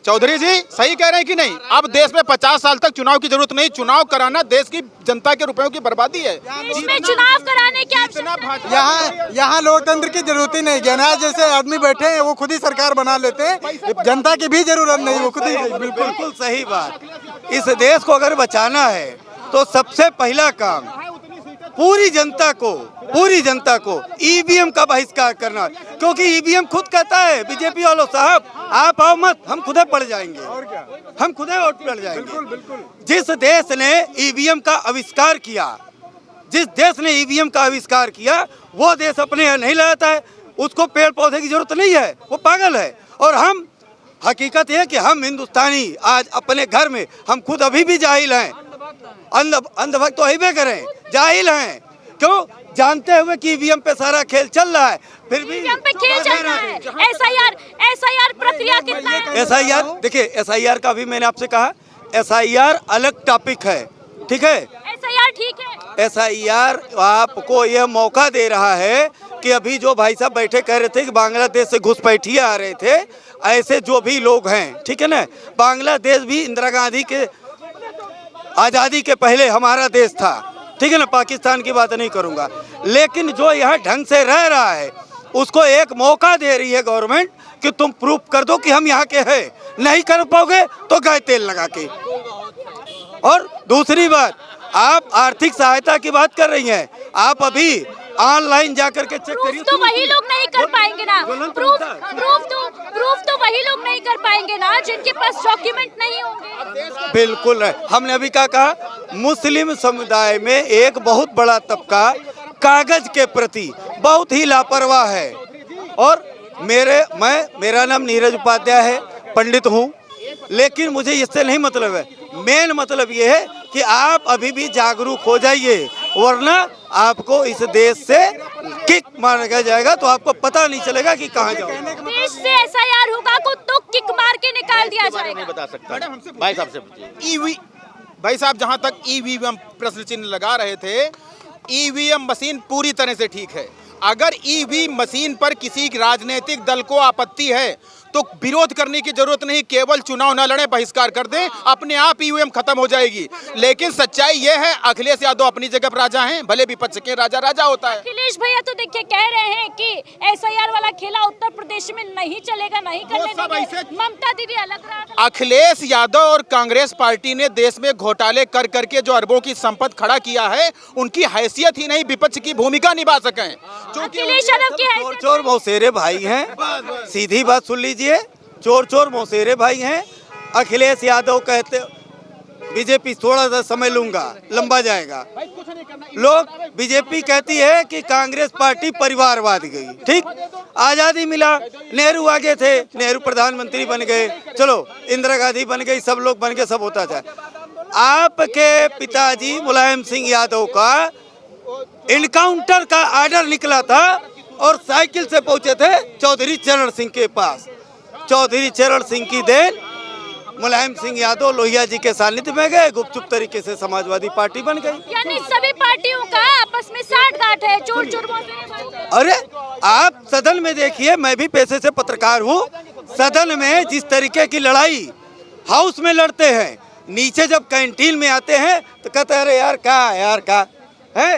N: चौधरी जी सही कह रहे हैं कि नहीं? अब देश में 50 साल तक चुनाव की जरूरत नहीं। चुनाव कराना देश की जनता के रुपयों की बर्बादी है।
A: इसमें चुनाव कराने की आवश्यकता
O: यहाँ लोकतंत्र की जरूरत ही नहीं है। ना जैसे आदमी बैठे हैं वो खुद ही सरकार बना लेते हैं, जनता की भी जरूरत नहीं, वो खुद ही।
B: बिल्कुल सही बात। इस देश को अगर बचाना है तो सबसे पहला काम पूरी जनता को EVM का बहिष्कार करना, क्योंकि EVM खुद कहता है बीजेपी वालों, साहब आप आओ मत, हम खुदे पड़ जाएंगे, हम खुदे वोट पड़ जाएंगे। बिल्कुल बिल्कुल। जिस देश ने EVM का आविष्कार किया वो देश अपने यहाँ नहीं लगाता है। उसको पेड़ पौधे की जरूरत नहीं है, वो पागल है। और हम, हकीकत है कि हम हिंदुस्तानी आज अपने घर में हम खुद अभी भी जाहिल हैं, अंधभक्त तो ही करें, जाहिल हैं। क्यों? जानते हुए कि EVM पे सारा खेल चल रहा है, फिर भी
A: EVM पे खेल चल रहा है। SIR प्रक्रिया कितना है?
B: SIR देखिए, SIR का भी मैंने आपसे कहा, SIR अलग टॉपिक है, ठीक है?
A: SIR ठीक है।
B: SIR आपको यह मौका दे रहा है कि अभी जो भाई साहब बैठे कह रहे थे कि बांग्लादेश से घुसपैठिए आ रहे थे, ऐसे जो भी लोग हैं, ठीक है ना, बांग्लादेश भी इंदिरा गांधी के आज़ादी के पहले हमारा देश था, ठीक है ना, पाकिस्तान की बात नहीं करूंगा। लेकिन जो यहाँ ढंग से रह रहा है उसको एक मौका दे रही है गवर्नमेंट कि तुम प्रूफ कर दो कि हम यहाँ के हैं। नहीं कर पाओगे तो गाय तेल लगा के। और दूसरी बात, आप आर्थिक सहायता की बात कर रही हैं, आप अभी ऑनलाइन जाकर के चेक करिए।
A: तो वही लोग नहीं कर पाएंगे ना, प्रूफ तो वही लोग नहीं कर पाएंगे ना जिनके पास डॉक्यूमेंट नहीं होंगे।
B: बिल्कुल है। हमने अभी क्या कहा, मुस्लिम समुदाय में एक बहुत बड़ा तबका कागज के प्रति बहुत ही लापरवाह है। और मेरा नाम नीरज उपाध्याय है, पंडित हूँ, लेकिन मुझे इससे नहीं मतलब है। मेन मतलब ये है कि आप अभी भी जागरूक हो जाइए, वरना आपको इस देश से किक मारा जाएगा तो आपको पता नहीं चलेगा कि कहाँ जाओगे।
A: देश से SIR होगा तो किक मार के निकाल दिया जाएगा।
N: नहीं बता सकता भाई साहब से। ईवी भाई साहब, जहाँ तक ईवीएम प्रश्न चिन्ह लगा रहे थे, ईवीएम मशीन पूरी तरह से ठीक है। अगर ईवी मशीन पर किसी राजनीतिक दल को आपत्ति है तो विरोध करने की जरूरत नहीं, केवल चुनाव न लड़े, बहिष्कार कर दें, अपने आप ईवीएम खत्म हो जाएगी। लेकिन सच्चाई ये है, अखिलेश यादव अपनी जगह पर राजा हैं, भले विपक्ष के राजा राजा होता है।
A: अखिलेश भैया तो देखिए कह रहे हैं कि SIR वाला खेला उत्तर प्रदेश में नहीं चलेगा, नहीं करने देंगे। ममता दीदी अलग रहा।
N: अखिलेश यादव और कांग्रेस पार्टी ने देश में घोटाले कर करके जो अरबों की संपत्ति खड़ा किया है, उनकी हैसियत ही नहीं विपक्ष की भूमिका निभा सके।
A: अखिलेश यादव की
B: चोर चोर मौसेरे भाई हैं, सीधी बात सुन लीजिए, चोर चोर मौसेरे भाई हैं। अखिलेश यादव कहते बीजेपी थोड़ा सा समय लूंगा, लंबा जाएगा। लोग बीजेपी कहती है कि कांग्रेस पार्टी परिवारवाद गई। ठीक, आजादी मिला, नेहरू आगे थे, नेहरू प्रधानमंत्री बन गए, चलो इंदिरा गांधी बन गई, सब लोग बन गए, सब होता था। आपके पिताजी मुलायम सिंह यादव का इनकाउंटर का आर्डर निकला था और साइकिल से पहुंचे थे चौधरी चरण सिंह के पास। चौधरी चरण सिंह की देन, मुलायम सिंह यादव लोहिया जी के सानिध्य में गए, गुपचुप तरीके से समाजवादी पार्टी बन गई।
A: यानी सभी पार्टियों का आपस में साठगांठ है, चोर चोर।
B: अरे आप सदन में देखिए, मैं भी पेशे से पत्रकार हूँ, सदन में जिस तरीके की लड़ाई हाउस में लड़ते हैं, नीचे जब कैंटीन में आते हैं तो कहते हैं अरे यार का है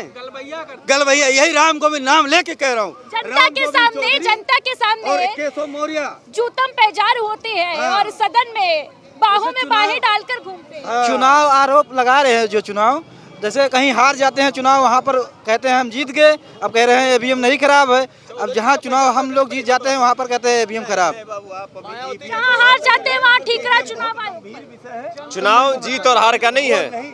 B: गलभैया, यही राम गोविंद नाम लेके कह रहा हूँ।
A: जनता के सामने
B: केशव मौर्य
A: जूतम पेजार होते हैं और सदन में बाहों में बाहें डालकर घूमते हैं।
E: चुनाव आरोप लगा रहे हैं, जो चुनाव जैसे कहीं हार जाते हैं चुनाव, वहाँ पर कहते हैं हम जीत गए, अब कह रहे हैं ईवीएम नहीं खराब है। अब जहाँ चुनाव हम लोग जीत जाते हैं वहाँ पर कहते हैं ईवीएम खराब।
A: जहाँ हार जाते हैं वहाँ ठीक रहा चुनाव।
P: चुनाव जीत और हार का नहीं है,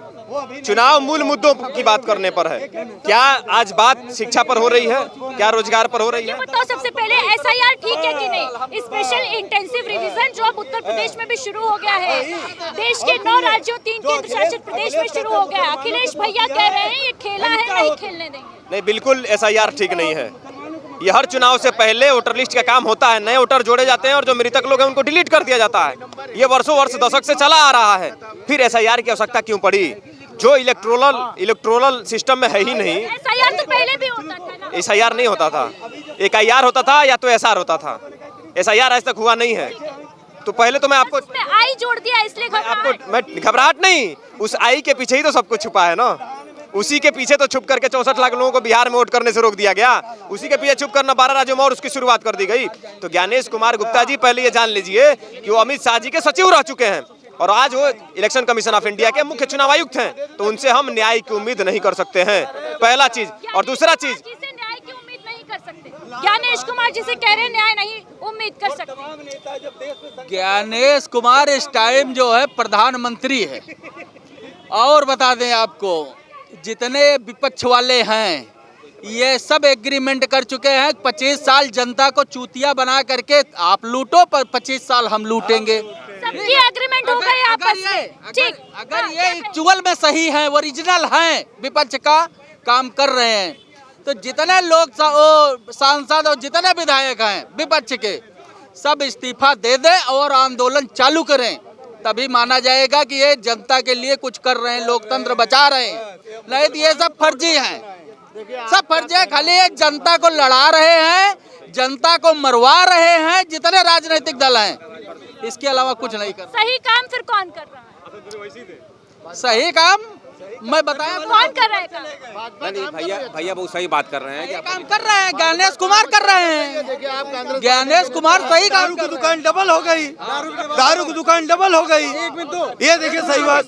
P: चुनाव मूल मुद्दों की बात करने पर है। क्या आज बात शिक्षा पर हो रही है, क्या रोजगार पर हो रही है?
A: तो सबसे पहले SIR ठीक है कि नहीं? स्पेशल इंटेंसिव रिवीजन जो अब उत्तर प्रदेश में भी शुरू हो गया है, देश के 9 राज्यों 3 केंद्र शासित प्रदेश में शुरू हो गया। अखिलेश भैया कह रहे हैं ये खेला है, नहीं खेलने देंगे।
P: नहीं, बिल्कुल SIR ठीक नहीं है। ये हर चुनाव से पहले वोटर लिस्ट का काम होता है, नए वोटर जोड़े जाते हैं और जो मृतक लोग हैं उनको डिलीट कर दिया जाता है। ये वर्षों वर्ष दशक से चला आ रहा है, फिर SIR की आवश्यकता क्यों पड़ी? जो इलेक्टोरल सिस्टम में है ही नहीं।
A: SIR तो पहले भी होता था ना।
P: SIR नहीं होता था, एक IR होता था या तो SR होता था। SIR आज तक हुआ नहीं है। तो पहले तो मैं आपको
A: आई जोड़ दिया, इसलिए
P: मैं घबराहट नहीं, उस आई के पीछे ही तो सब कुछ छुपा है ना। उसी के पीछे तो छुप करके 64 लाख लोगों को बिहार में वोट करने से रोक दिया गया। उसी के पीछे छुप करना 12 राज्यों में और उसकी शुरुआत कर दी गई। तो ज्ञानेश कुमार गुप्ता जी पहले ये जान लीजिए कि वो अमित शाह जी के सचिव रह चुके हैं और आज वो इलेक्शन कमीशन ऑफ इंडिया के मुख्य चुनाव आयुक्त हैं। तो उनसे हम न्याय की उम्मीद नहीं कर सकते हैं, पहला चीज। और दूसरा चीज,
A: न्याय की उम्मीद नहीं कर सकते। ज्ञानेश कुमार जी से कह रहे हैं न्याय नहीं उम्मीद कर सकते।
J: ज्ञानेश कुमार इस टाइम जो है प्रधानमंत्री है। और बता दें आपको, जितने विपक्ष वाले हैं ये सब एग्रीमेंट कर चुके हैं, 25 साल जनता को चूतिया बना करके आप लूटो, पर 25 साल हम लूटेंगे।
A: सबकी एग्रीमेंट हो गई आपस में। ठीक,
J: अगर ये एक्चुअल में सही है, ओरिजिनल हैं, विपक्ष का काम कर रहे हैं, तो जितने लोग सांसद और जितने विधायक हैं विपक्ष के, सब इस्तीफा दे दें और आंदोलन चालू करें, तभी माना जाएगा कि ये जनता के लिए कुछ कर रहे हैं, लोकतंत्र बचा रहे हैं। नहीं तो ये सब फर्जी हैं, सब फर्जी है। खाली ये जनता को लड़ा रहे हैं, जनता को मरवा रहे हैं जितने राजनीतिक दल हैं, इसके अलावा कुछ नहीं कर।
A: सही काम फिर कौन कर रहा है?
J: सही काम मैं बताया
A: कौन कर रहा है?
P: भैया बहुत सही बात कर रहे हैं।
J: सही काम कर रहे हैं, ज्ञानेश कुमार कर रहे हैं। ज्ञानेश कुमार सही काम।
B: दारू की दुकान डबल हो गई, दारू की दुकान डबल हो गई। ये देखिए सही बात।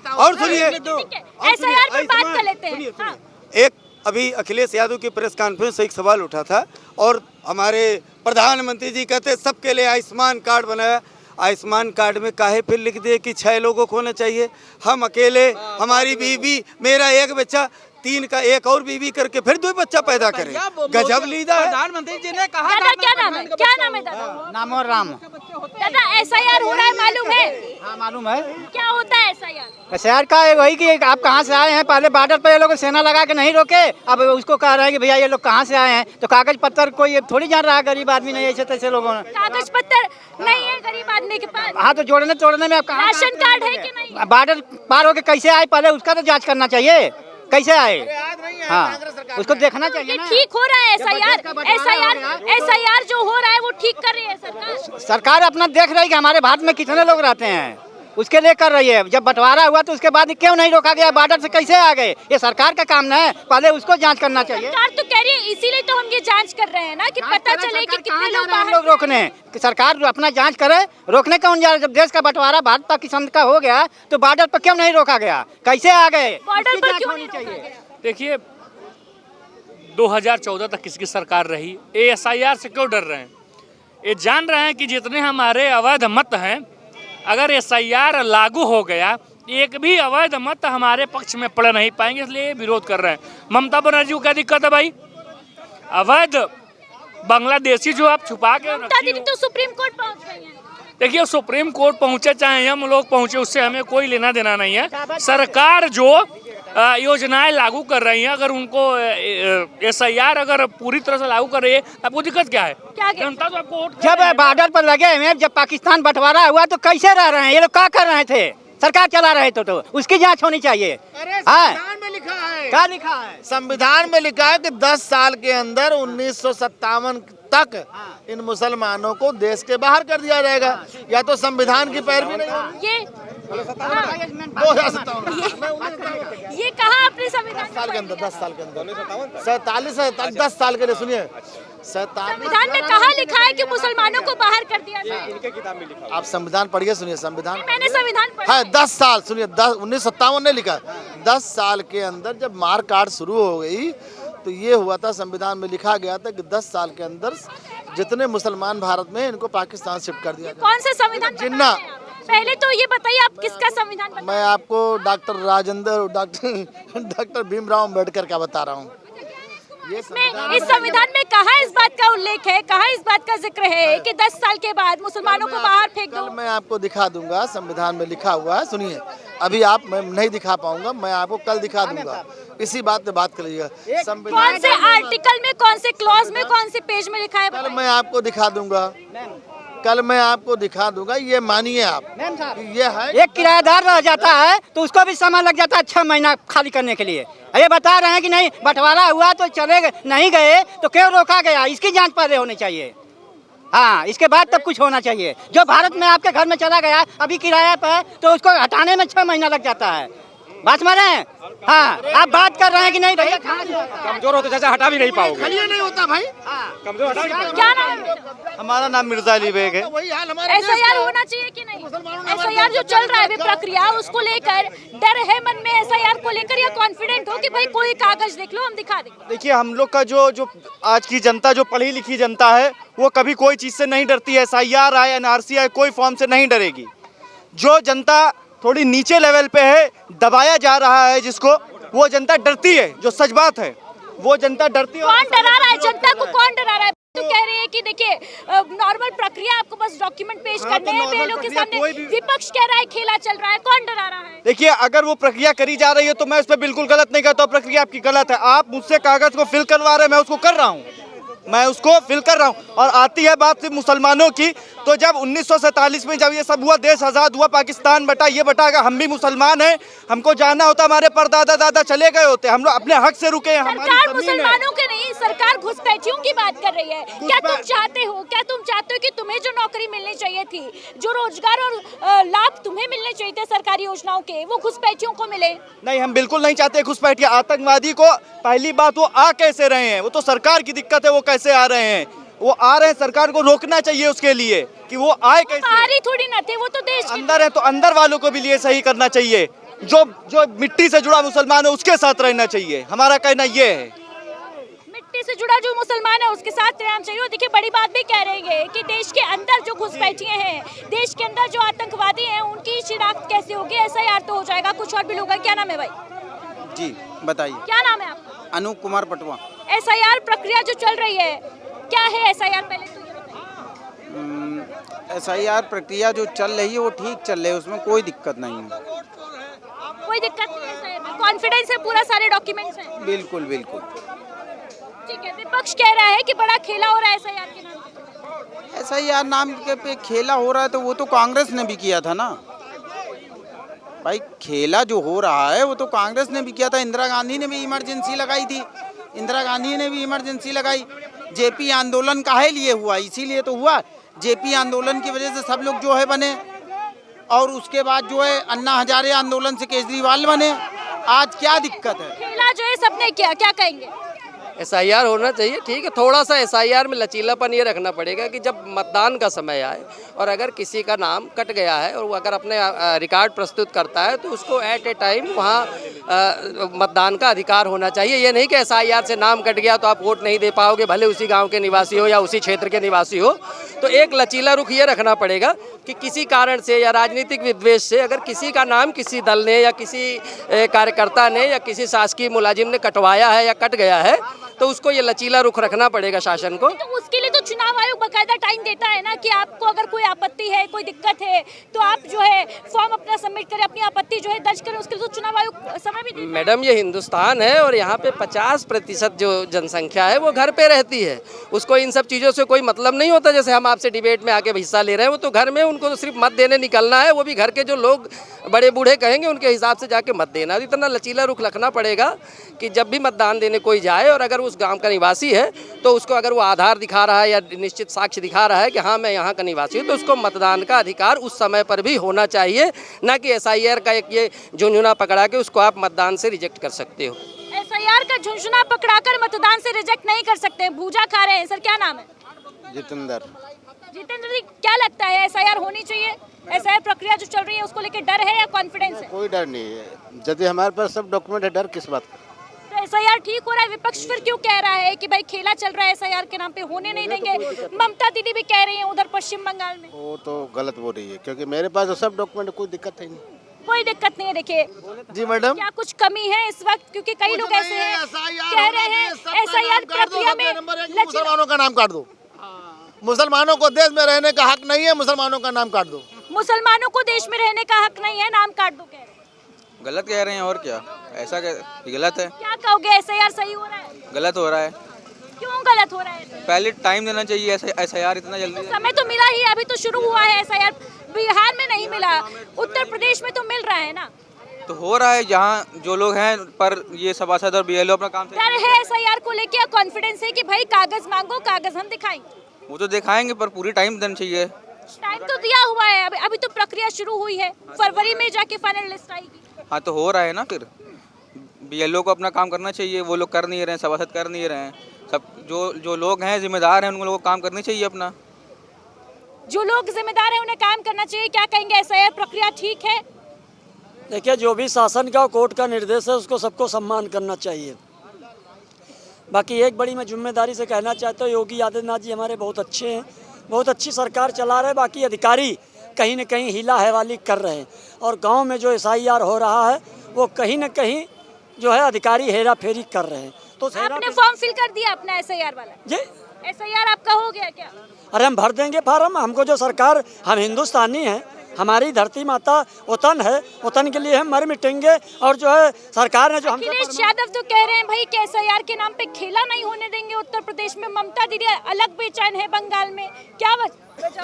B: और सुनिए,
A: SIR पर बात कर लेते हैं।
B: एक अभी अखिलेश यादव की प्रेस कॉन्फ्रेंस से एक सवाल उठा था और हमारे प्रधानमंत्री जी कहते सबके लिए आयुष्मान कार्ड बनाया। आयुष्मान कार्ड में काहे फिर लिख दिए कि 6 लोगों को होना चाहिए? हम अकेले, हमारी बीवी, मेरा एक बच्चा, 3 का एक और बीवी करके फिर 2 बच्चा पैदा करे। गजब लीदा है।
J: प्रधानमंत्री जी ने कहा
A: दादा क्या नाम है, क्या नाम है दादा?
E: नाम और राम।
A: दादा SIR हो रहा है मालूम है?
E: हाँ मालूम है।
A: क्या होता है SIR?
E: SIR का वही कि आप कहाँ से आए हैं, पहले बॉर्डर पर ये लोग सेना लगा के नहीं रोके, अब उसको कह रहे हैं कि भैया ये लोग कहाँ से आए हैं, तो कागज पत्तर कोई थोड़ी जान रहा है, गरीब आदमी नहीं ऐसे तैसे लोगों ने।
A: कागज पत्तर नहीं है गरीब आदमी के पास?
E: हाँ तो जोड़ने तोड़ने में आप कहाँ,
A: राशन कार्ड है कि नहीं?
E: बॉर्डर पार होके कैसे आए, पहले उसका तो जांच करना चाहिए, कैसे आए। हाँ उसको देखना चाहिए ना।
A: ठीक हो रहा है SIR जो हो रहा है वो ठीक कर रही है सरकार।
E: सरकार अपना देख रही है कि हमारे भारत में कितने लोग रहते हैं, उसके लिए कर रही है। जब बंटवारा हुआ तो उसके बाद क्यों नहीं रोका गया, बॉर्डर से कैसे आ गए, ये सरकार का काम है, पहले उसको जांच करना चाहिए।
A: सरकार तो कह रही है, इसीलिए तो हम ये जांच कर रहे हैं ना कि पता चले कि कितने लोग बाहर
E: लोग रोकने, कि सरकार अपना जांच करे, रोकने कौन जा रहा है। जब देश का बंटवारा भारत पाकिस्तान का हो गया तो बॉर्डर पर क्यों नहीं रोका गया, कैसे आ गए,
A: बॉर्डर पर क्यों नहीं रोका गया?
C: देखिए 2014 तक किसकी सरकार रही, ये SIR से क्यों डर रहे हैं? ये जान रहे हैं कि जितने हमारे अवैध मत हैं, अगर SIR लागू हो गया एक भी अवैध मत हमारे पक्ष में पड़ नहीं पाएंगे, इसलिए विरोध कर रहे हैं। ममता बनर्जी को क्या दिक्कत है भाई? अवैध बांग्लादेशी जो आप छुपा के
A: दीदी तो सुप्रीम कोर्ट पहुंच गई है।
C: देखिए सुप्रीम कोर्ट पहुंचे चाहे हम लोग पहुंचे, उससे हमें कोई लेना देना नहीं है। सरकार जो योजनाएं लागू कर रही हैं, अगर उनको SIR अगर पूरी तरह से लागू कर रही है, आपको दिक्कत क्या है? जनता तो आपको वोट
E: जब बॉर्डर पर लगे हुए, जब पाकिस्तान बंटवारा हुआ तो कैसे रह रहे हैं ये लोग, क्या कर रहे थे, सरकार चला रहे तो उसकी जांच होनी चाहिए।
F: संविधान में लिखा है,
E: क्या लिखा है?
F: संविधान में लिखा है कि 10 साल के अंदर 1957 तक इन मुसलमानों को देश के बाहर कर दिया जाएगा, या तो संविधान की पैरवी नहीं होगी।
A: ये कहा अपने संविधान
F: साल के अंदर, 10 साल के अंदर 47 10 साल के लिए सुनिए,
A: संविधान में कहा लिखा है कि मुसलमानों को बाहर कर दिया जाए।
F: आप संविधान पढ़िए, सुनिए संविधान।
A: मैंने संविधान पढ़ा
F: है 10 साल, सुनिए 1957 ने लिखा, 10 साल के अंदर जब मार काट शुरू हो गई तो ये हुआ था, संविधान में लिखा गया था कि 10 साल के अंदर जितने मुसलमान भारत में इनको पाकिस्तान शिफ्ट कर दिया।
A: कौन सा संविधान?
F: जिन्ना
A: पहले तो ये बताइए आप किसका संविधान बताइए?
F: मैं आपको डॉक्टर भीमराव अम्बेडकर का बता रहा हूँ।
A: इस संविधान में कहाँ इस बात का उल्लेख है, कहाँ इस बात का जिक्र है कि 10 साल के बाद मुसलमानों को बाहर फेंक दो?
F: मैं आपको दिखा दूंगा, संविधान में लिखा हुआ है, सुनिए। अभी मैं नहीं दिखा पाऊंगा, मैं आपको कल दिखा दूंगा, इसी बात पे बात करिएगा।
A: कौन से आर्टिकल में, कौन से क्लॉज में, कौन से पेज में लिखा है?
F: कल मैं आपको दिखा दूंगा, कल मैं आपको दिखा दूंगा, ये मानिए आप। ये है
E: एक किराएदार रह जाता है तो उसको भी समय लग जाता है 6 महीना खाली करने के लिए। ये बता रहे हैं कि नहीं बंटवारा हुआ तो चले गए, नहीं गए तो क्यों रोका गया, इसकी जांच पहले होनी चाहिए। हाँ इसके बाद तब कुछ होना चाहिए। जो भारत में आपके घर में चला गया अभी किराया पर, तो उसको हटाने में 6 महीना लग जाता है। बात माने? हाँ आप बात कर रहे हैं कि नहीं भैया?
P: कमजोर हो तो चाचा हटा भी नहीं पाओगे।
F: नहीं होता भाई,
P: कमजोर हटा भी।
A: क्या नाम है?
L: हमारा नाम मिर्जा अली बेग है।
A: SIR होना चाहिए कि नहीं? SIR जो चल रहा है अभी प्रक्रिया, उसको लेकर डर है मन में SIR को लेकर, या कॉन्फिडेंट हो कि भाई कोई कागज देख लो हम दिखा देंगे?
L: देखिए हम लोग का जो आज की जनता, जो पढ़ी लिखी जनता है, वो कभी कोई चीज़ से नहीं डरती है। SIR आए, NRC आए, कोई फॉर्म से नहीं डरेगी। जो जनता थोड़ी नीचे लेवल पे है, दबाया जा रहा है जिसको, वो जनता डरती है। जो सच बात है वो जनता डरती है।
A: कौन डरा रहा है जनता को, कौन डरा रहा है? तो कह रही है कि देखिए नॉर्मल प्रक्रिया, आपको बस डॉक्यूमेंट पेश करने हैं बेलों के सामने। विपक्ष कह रहा है खेला चल रहा है, कौन डरा रहा है?
L: देखिए अगर वो प्रक्रिया करी जा रही है तो मैं उस पर बिल्कुल गलत नहीं कहता, प्रक्रिया आपकी गलत है। आप मुझसे कागज को फिल करवा रहे हैं, मैं उसको कर रहा हूँ, मैं उसको फिल कर रहा हूँ। और आती है बात सिर्फ मुसलमानों की, तो जब 1947 में जब ये सब हुआ, देश आज़ाद हुआ, पाकिस्तान बटा, ये बटा, अगर हम भी मुसलमान हैं, हमको जाना होता, हमारे परदादा दादा चले गए होते, हम लोग अपने हक से रुके हैं।
A: सरकार मुसलमानों के नहीं, सरकार घुसपैठियों की बात कर रही है। क्या तुम चाहते हो, कि तुम्हें जो नौकरी मिलनी चाहिए थी, जो रोजगार और लाभ तुम्हें मिलने चाहिए थे सरकारी योजनाओं के, वो घुसपैठियों को मिले?
L: नहीं, हम बिल्कुल नहीं चाहते घुसपैठिया। आतंकवादी को पहली बात वो आ कैसे रहे हैं, वो तो सरकार की दिक्कत है, वो कैसे आ रहे हैं, वो आ रहे हैं, सरकार को रोकना चाहिए उसके लिए कि वो आए कैसे।
A: बाहरी थोड़ी ना थे, वो तो देश
L: अंदर है, तो अंदर वालों को भी लिए सही करना चाहिए। जो मिट्टी से जुड़ा मुसलमान है उसके साथ रहना चाहिए, हमारा कहना ये है।
A: मिट्टी से जुड़ा जो मुसलमान है उसके साथ रहना चाहिए। देखिए बड़ी बात भी कह रही है कि देश के अंदर जो घुसपैठिए हैं, देश के अंदर जो आतंकवादी हैं, उनकी शिनाख्त कैसे होगी? SIR तो हो जाएगा, कुछ और भी लोग हैं। क्या नाम है भाई?
Q: जी बताइए।
A: क्या नाम है आपका?
Q: अनूप कुमार पटवा।
A: एसआईआर प्रक्रिया जो चल रही है, क्या है एसआईआर? पहले तो
Q: SIR प्रक्रिया जो चल रही है वो ठीक चल रही है, उसमें कोई दिक्कत नहीं है।
A: कोई दिक्कत नहीं है सर, कॉन्फिडेंस है पूरा, सारे डॉक्यूमेंट्स हैं।
Q: बिल्कुल बिल्कुल।
A: ठीक है, विपक्ष कह रहा है कि बड़ा खेला हो रहा है एसआईआर के नाम पे।
Q: SIR नाम के पे खेला हो रहा है तो वो तो कांग्रेस ने भी किया था ना भाई। खेला जो हो रहा है वो तो कांग्रेस ने भी किया था। इंदिरा गांधी ने भी इमरजेंसी लगाई थी, इंदिरा गांधी ने भी इमरजेंसी लगाई। जेपी आंदोलन काहे लिए हुआ? इसीलिए तो हुआ। जेपी आंदोलन की वजह से सब लोग जो है बने, और उसके बाद जो है अन्ना हजारे आंदोलन से केजरीवाल बने। आज क्या दिक्कत है?
A: खेला जो है सबने किया, क्या कहेंगे?
R: SIR होना चाहिए, ठीक है। थोड़ा सा SIR में लचीलापन ये रखना पड़ेगा कि जब मतदान का समय आए और अगर किसी का नाम कट गया है और वो अगर अपने रिकॉर्ड प्रस्तुत करता है तो उसको एट ए टाइम वहाँ मतदान का अधिकार होना चाहिए। ये नहीं कि SIR से नाम कट गया तो आप वोट नहीं दे पाओगे, भले उसी गांव के निवासी हो या उसी क्षेत्र के निवासी हो। तो एक लचीला रुख ये रखना पड़ेगा कि किसी कारण से या राजनीतिक विद्वेष से अगर किसी का नाम किसी दल ने या किसी कार्यकर्ता ने या किसी शासकीय मुलाजिम ने कटवाया है या कट गया है तो उसको ये लचीला रुख रखना पड़ेगा शासन को।
A: तो उसके लिए तो चुनाव आयोग बकायदा टाइम देता है ना कि आपको अगर कोई आपत्ति है, कोई दिक्कत है तो आप जो है फॉर्म अपना सबमिट करें, अपनी आपत्ति जो है दर्ज करें। उसके लिए तो चुनाव आयोग समय भी देता है।
R: मैडम, ये हिंदुस्तान है और यहाँ पे 50% जो जनसंख्या है वो घर पे रहती है। उसको इन सब चीज़ों से कोई मतलब नहीं होता। जैसे हम आपसे डिबेट में आके हिस्सा ले रहे हैं, वो तो घर में उनको तो सिर्फ मत देने निकलना है। वो भी घर के जो लोग बड़े बूढ़े कहेंगे उनके हिसाब से जाके मत देना। इतना लचीला रुख रखना पड़ेगा कि जब भी मतदान देने कोई जाए और अगर उस गांव का निवासी है तो उसको अगर वो आधार दिखा रहा है या निश्चित साक्ष्य दिखा रहा है कि हाँ मैं यहाँ का निवासी हूँ, तो उसको मतदान का अधिकार उस समय पर भी होना चाहिए। ना कि SIR का एक ये झुंझुना पकड़ा के उसको आप मतदान से रिजेक्ट कर सकते हो।
A: SIR का झुंझुना पकड़ाकर मतदान से रिजेक्ट नहीं कर सकते। भूजा खा रहे हैं सर, क्या नाम है?
S: जितेंद्र।
A: जितेंद्र जी, क्या लगता है SIR होनी चाहिए? SIR प्रक्रिया जो चल रही है उसको लेकर डर है या कॉन्फिडेंस है?
S: कोई डर नहीं है, यदि हमारे पास सब डॉक्यूमेंट है, डर किस बात का?
A: तो SIR ठीक हो रहा है। विपक्ष फिर क्यों कह रहा है कि भाई खेला चल रहा है SIR के नाम पे, होने नहीं देंगे? ममता दीदी भी कह रही हैं उधर पश्चिम बंगाल में।
S: वो तो गलत बोल रही है, क्योंकि मेरे पास तो सब डॉक्यूमेंट, कोई दिक्कत है नहीं।
A: कोई दिक्कत नहीं है। देखिए
F: जी मैडम,
A: क्या कुछ कमी है इस वक्त? क्योंकि कई लोग ऐसे हैं कह रहे हैं SIR प्रक्रिया में
F: मुसलमानों का नाम काट दो। मुसलमानों को देश में रहने का हक नहीं है, मुसलमानों का नाम काट दो।
A: मुसलमानों को देश में रहने का हक नहीं है, नाम काट दो कह रहे हैं।
Q: गलत कह रहे हैं और क्या? ऐसा गलत है।
A: क्या कहोगे, SIR सही हो रहा है?
Q: गलत हो रहा है।
A: क्यों गलत हो रहा है?
Q: पहले टाइम देना चाहिए। SIR इतना जल्दी
A: समय तो मिला ही, अभी तो शुरू हुआ है SIR। बिहार में नहीं मिला, उत्तर प्रदेश में तो मिल रहा है ना।
Q: तो हो रहा है जहाँ जो लोग हैं, पर ये सभासद और BLO अपना काम
A: डर है SIR को लेके, कॉन्फिडेंस है कि भाई कागज मांगो, कागज हम दिखाएंगे?
Q: वो तो दिखाएंगे पर पूरी टाइम देना चाहिए।
A: टाइम तो दिया हुआ है, अभी तो प्रक्रिया शुरू हुई है, फरवरी में जाके फाइनल लिस्ट आएगी।
Q: हाँ तो हो रहा है ना, फिर BLO को अपना काम करना चाहिए। वो लोग कर नहीं रहे हैं, सभासद कर नहीं रहे हैं। सब जो लोग हैं जिम्मेदार हैं उन लोगों को काम करनी चाहिए अपना।
A: जो लोग जिम्मेदार हैं उन्हें काम करना चाहिए। क्या कहेंगे, SIR प्रक्रिया ठीक है?
T: देखिए, जो भी शासन का कोर्ट का निर्देश है उसको सबको सम्मान करना चाहिए। बाकी एक बड़ी मैं जिम्मेदारी से कहना चाहता हूँ, योगी आदित्यनाथ जी हमारे बहुत अच्छे हैं, बहुत अच्छी सरकार चला रहे हैं। बाकी अधिकारी कहीं न कहीं हीला हैवाली कर रहे हैं और गांव में जो SIR हो रहा है वो कहीं न कहीं जो है अधिकारी हेरा फेरी कर रहे हैं। तो
A: आपने फॉर्म फिल कर दिया अपना SIR वाला?
T: जी,
A: SIR आपका हो गया क्या?
T: अरे हम भर देंगे फार्म। हमको जो सरकार, हम हिंदुस्तानी हैं, हमारी धरती माता वतन है, वतन के लिए हम मर मिटेंगे। और जो है सरकार ने जो हमसे
A: अखिलेश यादव तो कह रहे हैं भाई कि SIR के नाम पे खेला नहीं होने देंगे उत्तर प्रदेश में। ममता दीदी अलग बेचैन है बंगाल में, क्या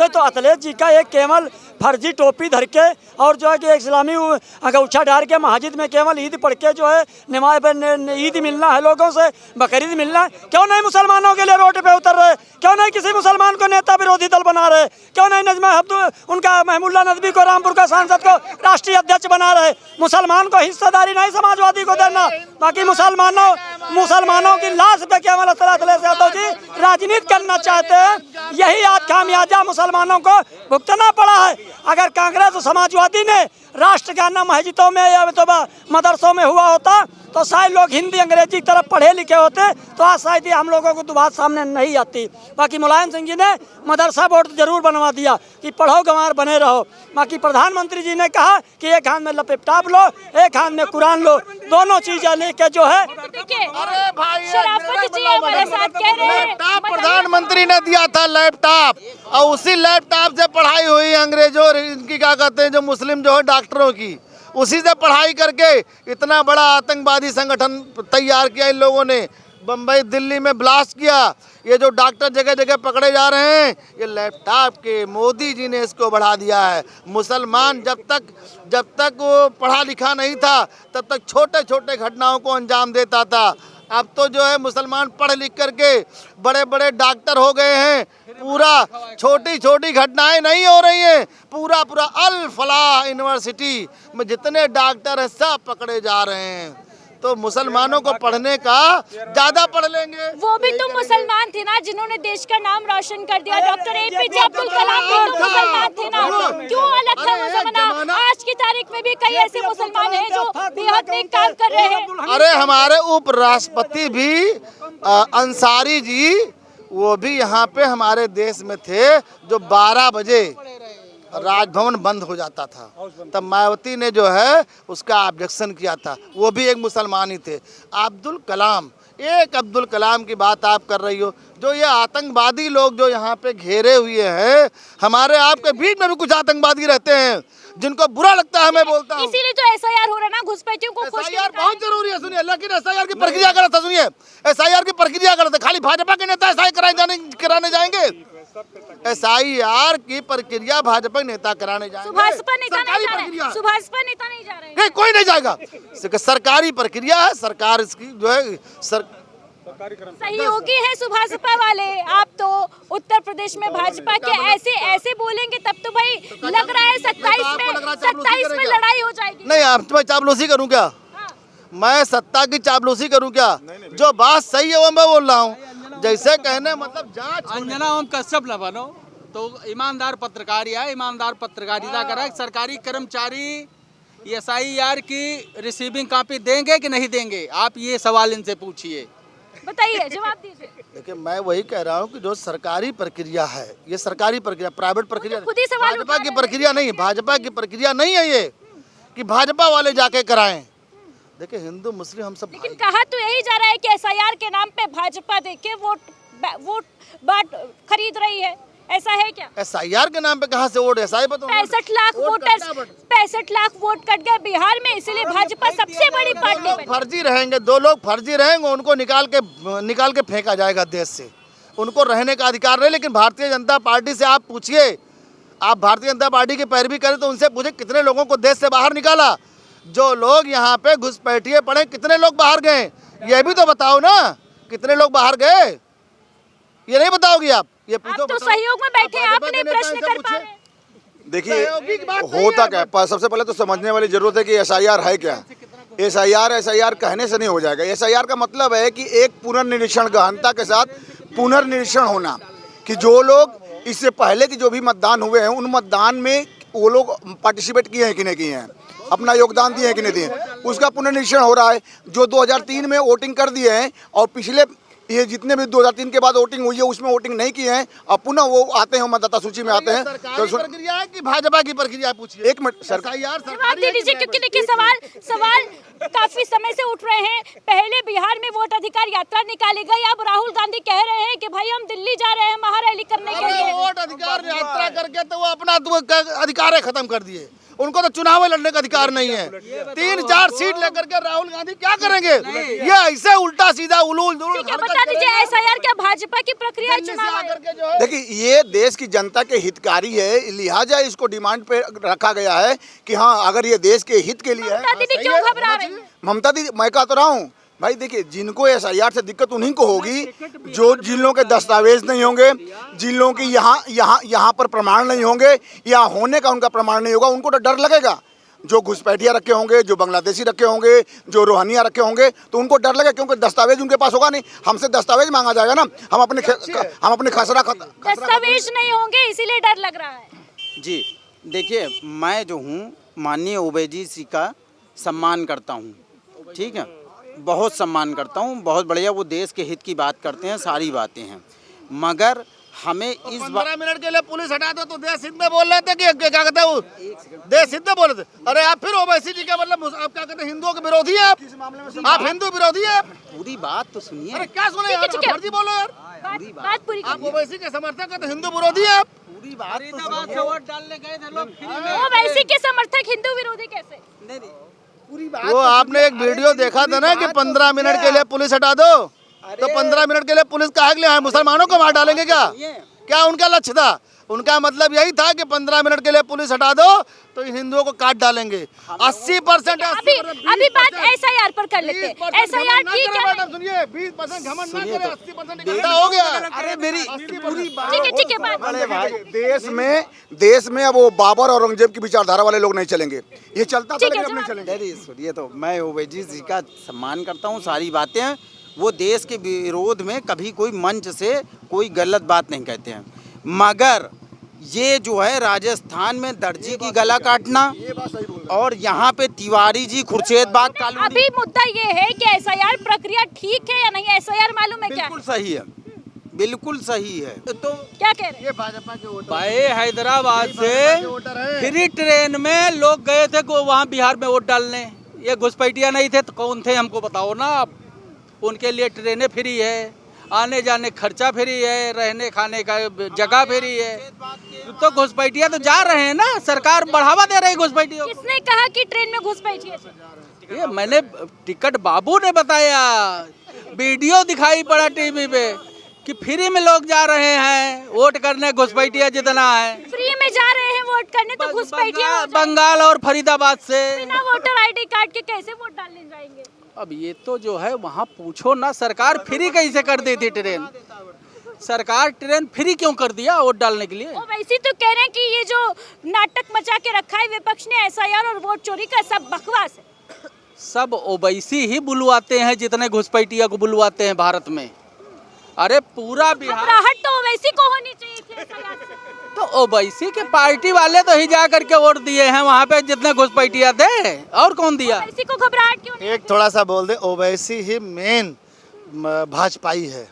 T: तो अखिलेश जी का एक केवल फर्जी टोपी धर के और जो है कि इस्लामी अंगूछा डाल के मस्जिद में केवल ईद पढ़ के जो है ईद मिलना है लोगों से, बकरीद मिलना है। क्यों नहीं मुसलमानों के लिए रोड पे उतर रहे? क्यों नहीं किसी मुसलमान को नेता विरोधी दल बना रहे? क्यों नहीं नजमा उनका महमुल्ला नदवी को, रामपुर का सांसद को राष्ट्रीय अध्यक्ष बना रहे? मुसलमान को हिस्सेदारी नहीं समाजवादी को देना। बाकी मुसलमानों मुसलमानों की लाश पे केवल अखिलेश यादव जी राजनीति करना चाहते हैं। यही आज खामियाजा मुसलमानों को भुगतना पड़ा है। अगर कांग्रेस और समाजवादी ने राष्ट्रगान मस्जिदों में या तो मदरसों में हुआ होता तो शायद लोग हिंदी अंग्रेजी की तरफ पढ़े लिखे होते तो आज शायद ही हम लोगों को तो बात सामने नहीं आती। बाकी मुलायम सिंह जी ने मदरसा बोर्ड जरूर बनवा दिया कि पढ़ो गंवार बने रहो। बाकी प्रधानमंत्री जी ने कहा कि एक हाथ में लैपटॉप लो, एक हाथ में कुरान लो, दोनों चीजें लेके जो है
F: लैपटॉप प्रधानमंत्री ने दिया था लैपटॉप, और उसी लैपटॉप से पढ़ाई हुई अंग्रेजों और इनकी क्या कहते हैं जो मुस्लिम जो है डॉक्टरों की, उसी से पढ़ाई करके इतना बड़ा आतंकवादी संगठन तैयार किया इन लोगों ने। बम्बई दिल्ली में ब्लास्ट किया। ये जो डॉक्टर जगह जगह पकड़े जा रहे हैं ये लैपटॉप के मोदी जी ने इसको बढ़ा दिया है। मुसलमान जब तक वो पढ़ा लिखा नहीं था तब तक छोटे छोटे घटनाओं को अंजाम देता था। अब तो जो है मुसलमान पढ़ लिख करके बड़े बड़े डॉक्टर हो गए हैं। पूरा छोटी छोटी घटनाएं नहीं हो रही हैं, पूरा अल फलाह यूनिवर्सिटी में जितने डॉक्टर हैं सब पकड़े जा रहे हैं। तो मुसलमानों को पढ़ने का ज्यादा पढ़ लेंगे।
A: वो भी तो मुसलमान थे ना जिन्होंने देश का नाम रोशन कर दिया। डॉक्टर APJ अब्दुल कलाम भी तो मुसलमान थे ना, क्यों अलग था वो जमाना? आज की तारीख में भी कई ऐसे मुसलमान हैं जो बेहद नेक काम कर रहे हैं।
F: अरे हमारे उपराष्ट्रपति भी अंसारी जी वो भी यहाँ पे हमारे देश में थे जो 12 बजे राजभवन बंद हो जाता था, तब मायावती ने जो है उसका ऑब्जेक्शन किया था। वो भी एक मुसलमान ही थे। अब्दुल कलाम, एक अब्दुल कलाम की बात आप कर रही हो, जो ये आतंकवादी लोग जो यहाँ पे घेरे हुए हैं, हमारे आपके बीच में भी कुछ आतंकवादी रहते हैं जिनको बुरा लगता है। मैं बोलता हूँ
A: इसीलिए तो SIR हो रहा है ना, घुसपैठियों को खुश
F: SIR बहुत जरूरी है। सुनिए, लेकिन SIR की प्रक्रिया गलत है। सुनिए, SIR की प्रक्रिया गलत है। खाली भाजपा के नेता SIR कराने जाएंगे? SIR की प्रक्रिया भाजपा नेता कराने जाएंगे।
A: सुभाषपा नेता नहीं जा रहे, सुभाषपा नेता नहीं जा रहे,
F: नहीं कोई नहीं जाएगा। सरकारी प्रक्रिया है, सरकार इसकी जो है
A: सहयोगी है सुभाषपा वाले। आप तो उत्तर प्रदेश में भाजपा के ऐसे बोलेंगे तब तो भाई लग रहा है 27 में लड़ाई हो जाएगी।
F: नहीं, आप मैं चापलूसी करूं क्या? मैं सत्ता की चापलूसी करूं क्या? जो बात सही है वो मैं बोल रहा हूँ। जैसे कहने मतलब जांच
J: अंजना ओम कश्यप न बनो तो ईमानदार पत्रकार या ईमानदार पत्रकारिता करें। सरकारी कर्मचारी SIR की रिसीविंग कॉपी देंगे कि नहीं देंगे? आप ये सवाल इनसे पूछिए,
A: बताइए, जवाब दीजिए।
F: देखिए, मैं वही कह रहा हूँ कि जो सरकारी प्रक्रिया है ये सरकारी प्रक्रिया, प्राइवेट प्रक्रिया,
A: खुद ही सवाल
F: भाजपा की प्रक्रिया नहीं, भाजपा की प्रक्रिया नहीं है ये कि भाजपा वाले जाके कराएं। देखिए, हिंदू मुस्लिम हम सब,
A: लेकिन कहा तो यही जा रहा है कि SIR के नाम पे भाजपा देके वोट बाट खरीद रही है, ऐसा है क्या?
F: SIR के नाम पे कहाँ से वोट? ऐसा ही बताओ।
A: 65 lakh voters, 65 lakh vote cut गए बिहार में, इसीलिए भाजपा सबसे बड़ी पार्टी बनी।
F: फर्जी रहेंगे, 2 लोग फर्जी रहेंगे, उनको निकाल के फेंका जाएगा देश से। उनको रहने का अधिकार नहीं। लेकिन भारतीय जनता पार्टी से आप पूछिए, आप भारतीय जनता पार्टी की पैरवी करें तो उनसे पूछे कितने लोगों को देश से बाहर निकाला। जो लोग यहाँ पे घुसपैठिए पड़े, कितने लोग बाहर गए ये भी तो बताओ ना। कितने लोग बाहर गए ये नहीं बताओगी आप? ये पूछो।
A: तो सहयोग में बैठे, आप नहीं प्रश्न कर पा रहे।
U: देखिए, होता क्या, सबसे पहले तो समझने वाली जरूरत है कि SIR है क्या। SIR कहने से नहीं हो जाएगा। SIR का मतलब है कि एक पुनर्निरीक्षण, गहनता के साथ पुनर्निरीक्षण होना कि जो लोग इससे पहले की जो भी मतदान हुए हैं उन मतदान में वो लोग पार्टिसिपेट किए हैं कि नहीं किए हैं, अपना योगदान दिए हैं कि नहीं दिए, उसका पुनर्निरीक्षण हो रहा है। जो 2003 में वोटिंग कर दिए हैं और पिछले ये जितने भी 2003 के बाद वोटिंग हुई है उसमें वोटिंग नहीं किए हैं और पुनः वो आते हैं मतदाता सूची में आते हैं।
F: तो प्रक्रिया है कि भाजपा की प्रक्रिया? पूछिए।
U: एक मिनट,
A: जवाब दे दीजिए, क्योंकि देखिए सवाल काफी समय से उठ रहे हैं। पहले बिहार में वोट अधिकार यात्रा निकाली गई, अब राहुल गांधी कह रहे हैं कि भाई हम दिल्ली जा रहे हैं महारैली करने के लिए।
F: वोट अधिकार यात्रा करके तो वो अपना अधिकार खत्म कर दिए। उनको तो चुनाव लड़ने का अधिकार नहीं है। 3-4 सीट लेकर के राहुल गांधी क्या करेंगे? ये ऐसे उल्टा सीधा उलूल दुलूल।
A: बता दीजिए, SIR क्या भाजपा की प्रक्रिया चुनाव?
U: देखिए, ये देश की जनता के हितकारी है, लिहाजा इसको डिमांड पे रखा गया है कि हाँ, अगर ये देश के हित के लिए है।
A: ममता दीदी क्यों घबरा रही?
U: ममता दीदी, मैं कह तो रहा हूँ भाई, देखिए, जिनको SIR से दिक्कत उन्हीं को होगी जो जिन लोगों के दस्तावेज नहीं होंगे, जिन लोगों की यहाँ पर प्रमाण नहीं होंगे या होने का उनका प्रमाण नहीं होगा, उनको तो डर लगेगा। जो घुसपैठिया रखे होंगे, जो बांग्लादेशी रखे होंगे, जो रोहनिया रखे होंगे, तो उनको डर लगे, क्योंकि दस्तावेज उनके पास होगा नहीं। हमसे दस्तावेज मांगा जाएगा ना, हम अपने खसरा
A: दस्तावेज नहीं होंगे, इसीलिए डर लग रहा है।
Q: जी देखिए, मैं जो हूँ माननीय ओवैसी जी का सम्मान करता हूँ, ठीक है, बहुत सम्मान करता हूँ, बहुत बढ़िया, वो देश के हित की बात करते हैं, सारी बातें हैं, मगर हमें इस
F: 15 मिनट के लिए पुलिस हटा दो तो देश हित में बोल रहे थे कि क्या कहते हैं, देश हित में बोल रहे थे। अरे आप फिर ओवैसी जी का मतलब आप क्या कहते हैं, हिंदुओं के विरोधी है आप हिंदू विरोधी है।
Q: पूरी बात तो सुनिए।
F: अरे क्या सुने यार, फर्जी बोलो यार,
A: बात पूरी।
F: आप ओवैसी के समर्थक हैं तो हिंदू विरोधी है आप।
Q: पूरी बात
J: वोट डालने गए थे लोग,
A: ओवैसी के समर्थक हिंदू विरोधी कैसे?
Q: पूरी बात
F: वो आपने एक वीडियो देखा था ना कि 15 मिनट के लिए पुलिस हटा दो, तो 15 मिनट के लिए पुलिस काहे के लिए है? मुसलमानों को मार डालेंगे क्या उनका लक्ष्य था? उनका मतलब यही था कि 15 मिनट के लिए पुलिस हटा दो तो इन हिंदुओं को काट डालेंगे। 80%
A: अभी बात एसआईआर पर कर लेते हैं। एसआईआर ठीक है,
F: सुनिए 20% घमंड ना करें, 80% इकट्ठा हो गया।
Q: अरे मेरी पूरी बात,
A: ठीक है बात।
U: अरे भाई, देश में अब वो बाबर और औरंगजेब की विचारधारा वाले लोग नहीं चलेंगे, ये चलता था लेकिन अब नहीं चलेंगे।
Q: अरे सुनिए, तो मैं ओवैसी जी का सम्मान करता हूँ, सारी बातें हैं, वो देश के विरोध में कभी कोई मंच से कोई गलत बात नहीं कहते हैं, मगर ये जो है राजस्थान में दर्जी की गला काटना और यहाँ पे तिवारी जी खुर्शेदबाग कॉलोनी,
A: अभी मुद्दा ये है कि एसआईआर प्रक्रिया ठीक है या नहीं? एसआईआर मालूम है क्या?
Q: बिल्कुल सही है, बिल्कुल सही है। तो
A: क्या कह रहे हैं?
F: ये भाजपा के वोटर
J: भाई हैदराबाद से फ्री ट्रेन में लोग गए थे वहाँ बिहार में वोट डालने, ये घुसपैठिया नहीं थे तो कौन थे हमको बताओ ना आप। उनके लिए ट्रेनें फ्री है, आने जाने खर्चा फ्री है, रहने खाने का जगह फ्री है, तो घुसपैठिया तो जा रहे हैं ना, सरकार बढ़ावा दे रही है घुसपैठियों को।
A: किसने कहा कि ट्रेन में घुसपैठिए?
J: ये मैंने टिकट बाबू ने बताया, वीडियो दिखाई पड़ा टीवी पे कि फ्री में लोग जा रहे हैं वोट करने, घुसपैठिया जितना है
A: फ्री में जा रहे हैं वोट करने तो घुसपैठिया
J: बंगाल और फरीदाबाद से
A: बिना वोटर आईडी कार्ड के कैसे वोट डालने जाएंगे?
J: अब ये तो जो है वहाँ पूछो ना, सरकार फ्री कैसे कर दी थी ट्रेन? सरकार ट्रेन फ्री क्यों कर दिया वोट डालने के लिए?
A: वैसे तो कह रहे हैं कि ये जो नाटक मचा के रखा है विपक्ष ने एसआईआर और वोट चोरी का, सब बकवास है।
J: सब ओवैसी ही बुलवाते हैं जितने घुसपैठिया को बुलवाते हैं भारत में। अरे पूरा बिहार,
A: घबराहट तो ओवैसी को होनी चाहिए थी एसआईआर से।
J: तो ओवैसी के पार्टी वाले तो ही जा करके वोट दिए हैं वहाँ पे जितने घुसपैठिया थे, और कौन दिया?
A: ओवैसी को घबराहट क्यों?
F: एक थोड़ा सा बोल दे, ओवैसी ही मेन भाजपाई है,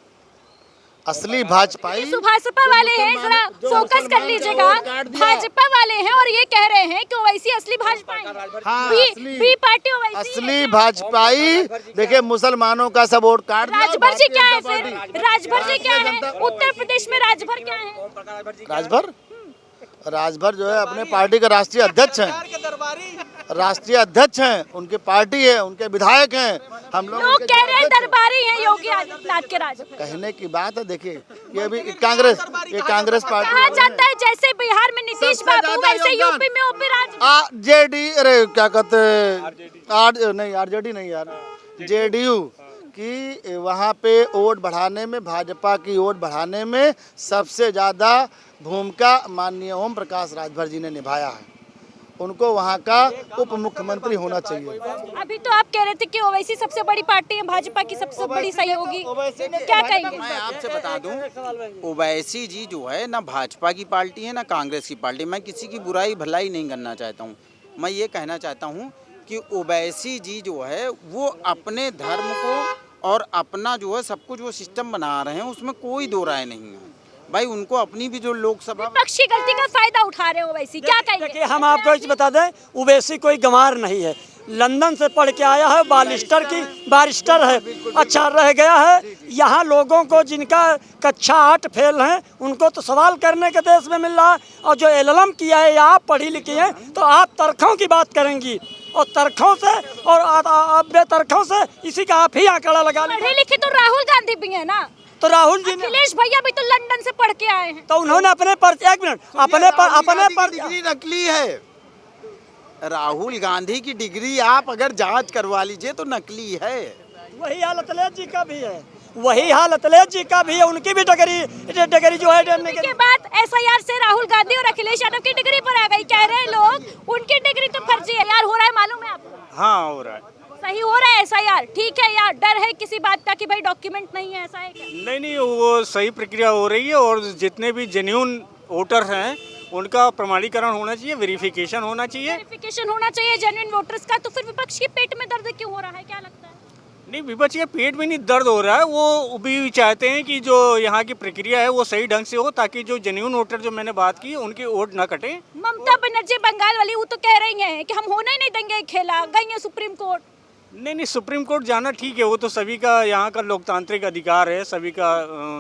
F: असली भाजपाई।
A: भाजपा वाले हैं, जरा फोकस कर लीजिएगा, भाजपा वाले हैं और ये कह रहे हैं कि ओवैसी असली भाजपाई है।
F: हाँ,
A: बी पार्टी ओवैसी
F: असली भाजपाई। देखिए मुसलमानों का सब वोट काट दिया।
A: राजभर जी क्या है फिर? राजभर जी क्या है? उत्तर प्रदेश में राजभर क्या है?
F: राजभर जो है अपने पार्टी के राष्ट्रीय अध्यक्ष हैं, राष्ट्रीय अध्यक्ष हैं, उनकी पार्टी है, उनके विधायक हैं। हम
A: लोग कह रहे हैं दरबारी हैं योगी आदित्यनाथ के राजभर।
F: कहने की बात है, देखिए ये भी कांग्रेस पार्टी
A: कहा जाता है जैसे बिहार में नीतीश बाबू वैसे यूपी में ओपी राज
F: जेडी, अरे क्या कहते हैं, आरजेडी नहीं यार, जेडीयू की वहाँ पे वोट बढ़ाने में, भाजपा की वोट बढ़ाने में सबसे ज़्यादा भूमिका माननीय ओम प्रकाश राजभर जी ने निभाया है। उनको वहाँ का उप मुख्यमंत्री होना चाहिए।
A: अभी तो आप कह रहे थे कि ओवैसी सबसे बड़ी पार्टी है, भाजपा की सबसे बड़ी सहयोगी, क्या कहेंगे?
Q: मैं आपसे बता दूं, ओवैसी जी जो है ना भाजपा की पार्टी है ना कांग्रेस की पार्टी। मैं किसी की बुराई भलाई नहीं करना चाहता हूँ, मैं ये कहना चाहता हूँ कि ओवैसी जी जो है वो अपने धर्म को और अपना जो है सब कुछ वो सिस्टम बना रहे हैं, उसमें कोई दो राय नहीं है भाई। उनको अपनी भी जो लोकसभा
A: विपक्ष की गलती का फायदा उठा रहे हो ओवैसी, क्या कहेंगे?
T: देखिए हम आपको एक बता दें, ओवैसी कोई गंवार नहीं है, लंदन से पढ़ के आया है, बारिस्टर है, अच्छा रह गया है। यहाँ लोगों को जिनका कक्षा 8 फेल हैं उनको तो सवाल करने के देश में मिल रहा है, और जो LLM किया है या आप पढ़ी लिखी हैं तो आप तर्कों की बात करेंगी, और तर्कों से और बेतर्कों से इसी का आप ही आंकड़ा लगा लीजिए।
A: पढ़े लिखे तो राहुल गांधी भी है ना,
T: तो राहुल जी
A: अखिलेश भैया भी तो लंदन से पढ़ के आए हैं,
T: तो उन्होंने अपने पर एक मिनट अपने पर
Q: डिग्री नकली है। राहुल गांधी की डिग्री आप अगर जांच करवा लीजिए तो नकली है।
T: वही हाल अखिलेश जी का भी है, वही हाल अखिलेश जी का भी है, उनकी भी डिग्री जो है देने
A: के बाद एसआईआर से राहुल गांधी और अखिलेश यादव की डिग्री पर आ गई। कह रहे हैं लोग उनकी डिग्री तो फर्जी है यार,
D: हाँ हो रहा है।
A: सही हो रहा है एसआईआर, ठीक है, या डर है किसी बात का कि भाई डॉक्यूमेंट नहीं है, ऐसा है क्या?
D: नहीं नहीं, वो सही प्रक्रिया हो रही है और जितने भी जेन्युइन वोटर हैं उनका प्रमाणीकरण होना चाहिए, वेरिफिकेशन होना चाहिए।
A: वेरिफिकेशन होना चाहिए जेन्युइन वोटर्स का। तो फिर विपक्ष के पेट में दर्द क्यों हो रहा है, क्या लगता है?
D: नहीं, विपक्ष के पेट में नहीं दर्द हो रहा है, वो भी चाहते हैं कि जो यहाँ की प्रक्रिया है वो सही ढंग से हो, ताकि जो जेन्युइन वोटर जो मैंने बात की उनके वोट ना कटे।
A: ममता बनर्जी बंगाल वाली वो तो कह रही हैं कि हम होने नहीं देंगे खेला, गई है सुप्रीम कोर्ट।
D: नहीं, सुप्रीम कोर्ट जाना ठीक है, वो तो सभी का यहाँ का लोकतांत्रिक अधिकार है, सभी का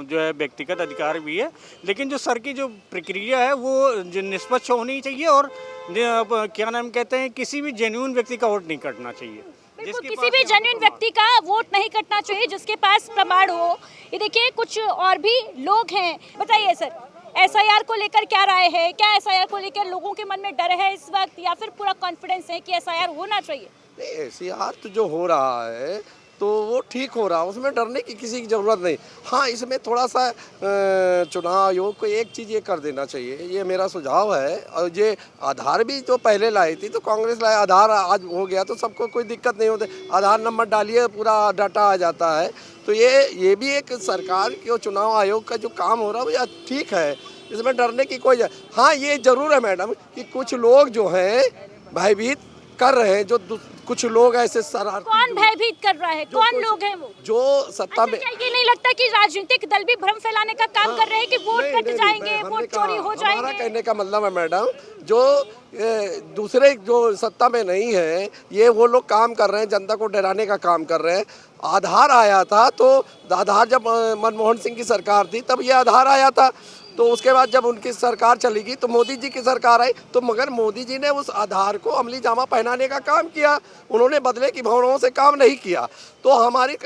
D: जो है व्यक्तिगत अधिकार भी है, लेकिन जो सर की जो प्रक्रिया है वो जो निष्पक्ष होनी चाहिए और क्या नाम कहते हैं, किसी भी जेन्युइन व्यक्ति का वोट नहीं कटना चाहिए।
A: किसी भी जेन्युइन व्यक्ति का वोट नहीं कटना चाहिए जिसके पास प्रमाण हो। ये देखिए कुछ और भी लोग हैं, बताइए सर, एसआईआर को लेकर क्या राय है? क्या एसआईआर को लेकर लोगों के मन में डर है इस वक्त, या फिर पूरा कॉन्फिडेंस है कि एसआईआर होना चाहिए?
L: एसआईआर तो जो हो रहा है तो वो ठीक हो रहा है, उसमें डरने की किसी की ज़रूरत नहीं। हाँ, इसमें थोड़ा सा चुनाव आयोग को एक चीज़ ये कर देना चाहिए, ये मेरा सुझाव है। और ये आधार भी तो पहले लाई थी, तो कांग्रेस लाए, आधार आज हो गया तो सबको कोई दिक्कत नहीं होती, आधार नंबर डालिए पूरा डाटा आ जाता है। तो ये भी एक सरकार के चुनाव आयोग का जो काम हो रहा है वो ठीक है, इसमें डरने की कोई। हाँ, ये ज़रूर है मैडम कि कुछ लोग जो हैं भयभीत कर रहे हैं, जो कुछ लोग ऐसे शरारती।
A: कौन भयभीत कर रहा है, कौन लोग हैं वो
L: जो सत्ता में?
A: क्या ये नहीं लगता कि राजनीतिक दल भी भ्रम फैलाने का काम कर रहे हैं कि वोट कट जाएंगे, वोट चोरी हो जाएंगे?
L: हमारा कहने का मतलब है मैडम, जो दूसरे जो सत्ता में नहीं है ये वो लोग काम कर रहे हैं, जनता को डराने का काम कर रहे हैं। आधार आया था तो आधार जब मनमोहन सिंह की सरकार थी तब ये आधार आया था, तो उसके बाद जब उनकी सरकार चली गई तो मोदी जी की सरकार आई, तो मगर मोदी जी ने उस आधार को अमली जामा पहनाने का काम किया, उन्होंने बदले की भावनाओं से काम नहीं किया। तो हमारी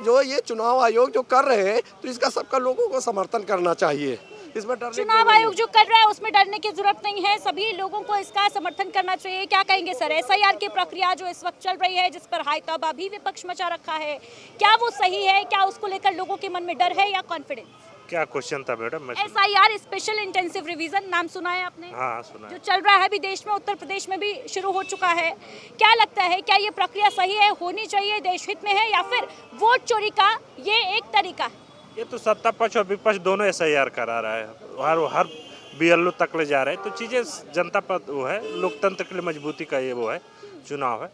L: जो ये चुनाव आयोग जो कर रहे हैं तो इसका सबका लोगों को समर्थन करना चाहिए, इसमें डरने की
A: चुनाव आयोग जो कर रहा है उसमें डरने की जरूरत नहीं है, सभी लोगों को इसका समर्थन करना चाहिए। क्या कहेंगे सर, एसआईआर की प्रक्रिया जो इस वक्त चल रही है जिस पर हाई तौबा भी विपक्ष मचा रखा है, क्या वो सही है? क्या उसको लेकर लोगों के मन में डर है या कॉन्फिडेंस?
D: क्या क्वेश्चन था madam?
A: SIR special intensive revision, नाम सुना है आपने?
D: हाँ, सुना है।
A: जो चल रहा है अभी देश में, उत्तर प्रदेश में भी शुरू हो चुका है। क्या लगता है, क्या ये प्रक्रिया सही है, होनी चाहिए, देश हित में है, या फिर वोट चोरी का ये एक तरीका है?
D: ये तो सत्ता पक्ष और विपक्ष दोनों एसआईआर करा रहा है, हर बीएलओ तक ले जा रहे हैं, तो चीज़ें जनता पर वो है, लोकतंत्र के लिए मजबूती का ये वो है चुनाव है।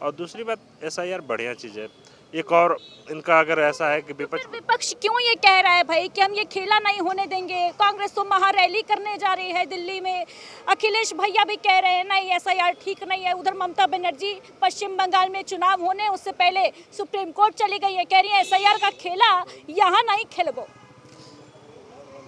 D: और दूसरी बात, एसआईआर बढ़िया चीज़ है। एक और इनका अगर ऐसा है कि
A: विपक्ष क्यों ये कह रहा है भाई कि हम ये खेला नहीं होने देंगे? कांग्रेस तो महारैली करने जा रही है दिल्ली में, अखिलेश भैया भी कह रहे हैं नहीं एसआईआर ठीक नहीं है। उधर ममता बनर्जी पश्चिम बंगाल में चुनाव होने उससे पहले सुप्रीम कोर्ट चली गई है, कह रही है एसआईआर का खेला यहाँ नहीं खेलबो।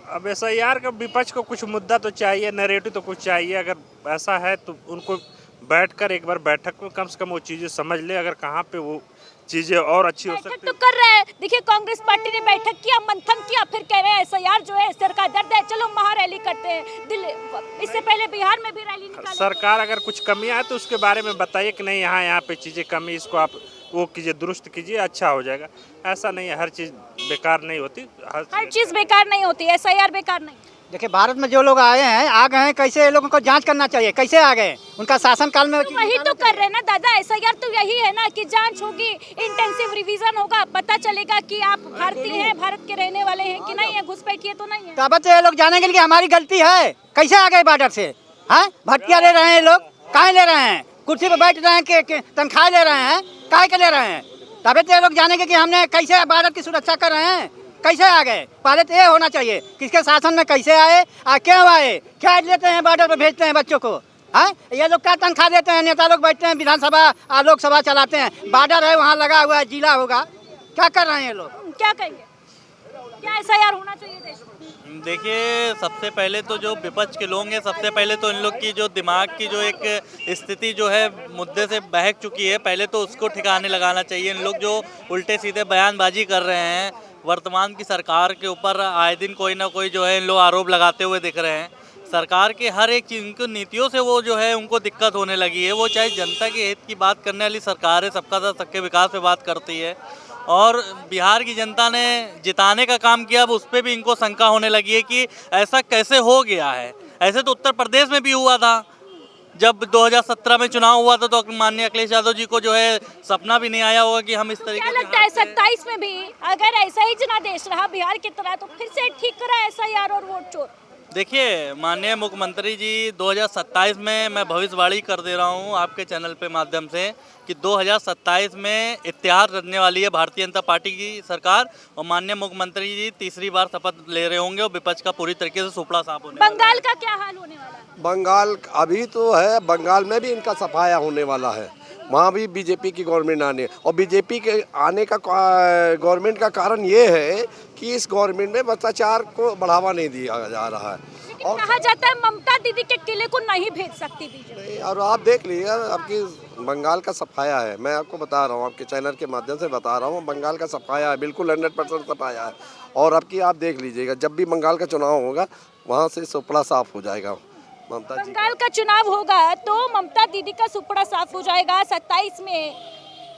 D: अब एसआईआर का विपक्ष को कुछ मुद्दा तो चाहिए, नैरेटिव तो कुछ चाहिए। अगर ऐसा है तो उनको बैठकर एक बार बैठक में कम से कम वो चीज़ें समझ ले, अगर कहाँ पे वो चीजें और अच्छी हो सकती
A: तो कर रहे हैं। देखिए कांग्रेस पार्टी ने बैठक किया, मंथन किया, फिर कह रहे हैं एसआईआर जो है सिर का दर्द है, चलो महारैली करते हैं। दिल्ली, इससे पहले बिहार में भी रैली निकाली।
D: सरकार अगर कुछ कमियां है तो उसके बारे में बताइए कि नहीं यहाँ पे चीजें कमी, इसको आप वो कीजिए, दुरुस्त कीजिए, अच्छा हो जाएगा। ऐसा नहीं है, हर चीज बेकार नहीं होती,
A: हर चीज बेकार नहीं होती, एसआईआर बेकार नहीं।
E: देखिए भारत में जो लोग आए हैं, आ गए हैं, कैसे ये लोगों को जांच करना चाहिए, कैसे आ गए उनका शासन काल में?
A: तो वही तो कर रहे हैं ना दादा, एसआईआर तो यही है ना कि जांच होगी, इंटेंसिव रिवीजन होगा, पता चलेगा कि आप भारतीय हैं, भारत के रहने वाले हैं कि नहीं है, घुसपैठिए तो नहीं है।
E: तो अब तो ये लोग जानेंगे कि हमारी गलती है, कैसे आ गए बॉर्डर से? हाँ, भर्तियाँ ले रहे हैं लोग, काहे ले रहे हैं? कुर्सी पर बैठ रहे हैं कि तनख्वाह ले रहे हैं, काहे के ले रहे हैं? तब तो ये लोग जानेंगे कि हमने कैसे भारत की सुरक्षा कर रहे हैं, कैसे आ गए। पहले तो ये होना चाहिए किसके शासन में कैसे आए, क्यों आए, क्या लेते हैं, बॉर्डर पर भेजते हैं बच्चों को। हाँ, ये लोग क्या तनख्वाह देते हैं? नेता लोग बैठते हैं विधानसभा लोकसभा चलाते हैं, बॉर्डर है वहाँ लगा हुआ है, जिला होगा, क्या कर रहे हैं ये लोग?
A: क्या कहेंगे, क्या एसआईआर होना चाहिए देश में?
V: देखिए सबसे पहले तो जो विपक्ष के लोग हैं, सबसे पहले तो इन लोग की जो दिमाग की जो एक स्थिति जो है मुद्दे से बहक चुकी है, पहले तो उसको ठिकाने लगाना चाहिए। इन लोग जो उल्टे सीधे बयानबाजी कर रहे हैं, वर्तमान की सरकार के ऊपर आए दिन कोई ना कोई जो है इन लोग आरोप लगाते हुए दिख रहे हैं। सरकार के हर एक चीज़ उनकी नीतियों से वो जो है उनको दिक्कत होने लगी है। वो चाहे जनता के हित की बात करने वाली सरकार है, सबका साथ सबके विकास पे बात करती है, और बिहार की जनता ने जिताने का काम किया, अब उस पर भी इनको शंका होने लगी है कि ऐसा कैसे हो गया है। ऐसे तो उत्तर प्रदेश में भी हुआ था, जब 2017 में चुनाव हुआ था तो माननीय अखिलेश यादव जी को जो है सपना भी नहीं आया होगा कि हम इस तरीके
A: क्या
V: से
A: लगता है 27 में भी अगर ऐसा ही जनादेश रहा बिहार की तरह तो फिर से ठीक करा एसआईआर और वोट चोर?
V: देखिए माननीय मुख्यमंत्री जी 2027 में मैं भविष्यवाणी कर दे रहा हूं आपके चैनल पे माध्यम से कि 2027 में इतिहास रचने वाली है भारतीय जनता पार्टी की सरकार और माननीय मुख्यमंत्री जी तीसरी बार शपथ ले रहे होंगे और विपक्ष का पूरी तरीके से सुपड़ा साफ होने
A: बंगाल का क्या हाल होने वाला है?
L: बंगाल अभी तो है, बंगाल में भी इनका सफाया होने वाला है। वहाँ भी बीजेपी की गवर्नमेंट आने और बीजेपी के आने का गवर्नमेंट का कारण ये है कि इस गवर्नमेंट में भ्रष्टाचार को बढ़ावा नहीं दिया जा रहा है।
A: और कहा जाता है ममता दीदी के किले को नहीं भेज सकती बीजेपी।
L: और आप देख लीजिए आपकी बंगाल का सफाया है, मैं आपको बता रहा हूँ, आपके चैनल के माध्यम से बता रहा हूँ, बंगाल का सफाया है, बिल्कुल 100% सफाया है। और अब की आप देख लीजिएगा जब भी बंगाल का चुनाव होगा वहाँ से सुपड़ा साफ हो जाएगा। ममता जी
A: बंगाल का चुनाव होगा तो ममता दीदी का सुपड़ा साफ हो जाएगा। 27 में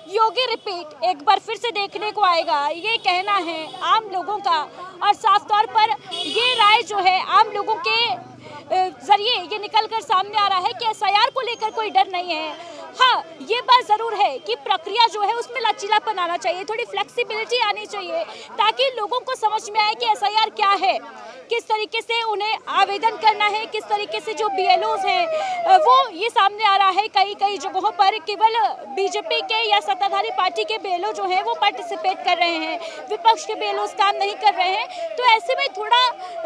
A: योगी रिपीट एक बार फिर से देखने को आएगा, ये कहना है आम लोगों का। और साफ तौर पर ये राय जो है आम लोगों के जरिए ये निकल कर सामने आ रहा है कि एसआईआर को लेकर कोई डर नहीं है। हाँ, ये बात जरूर है कि प्रक्रिया जो है उसमें लचीलापन आना चाहिए, थोड़ी फ्लेक्सिबिलिटी आनी चाहिए ताकि लोगों को समझ में आए कि एसआईआर क्या है, किस तरीके से उन्हें आवेदन करना है, किस तरीके से जो बीएलओज हैं वो ये सामने आ रहा है। कई जगहों पर केवल बीजेपी के या सत्ताधारी पार्टी के बीएलओ जो हैं वो पार्टिसिपेट कर रहे हैं, विपक्ष के बीएलओज काम नहीं कर रहे हैं। तो ऐसे में थोड़ा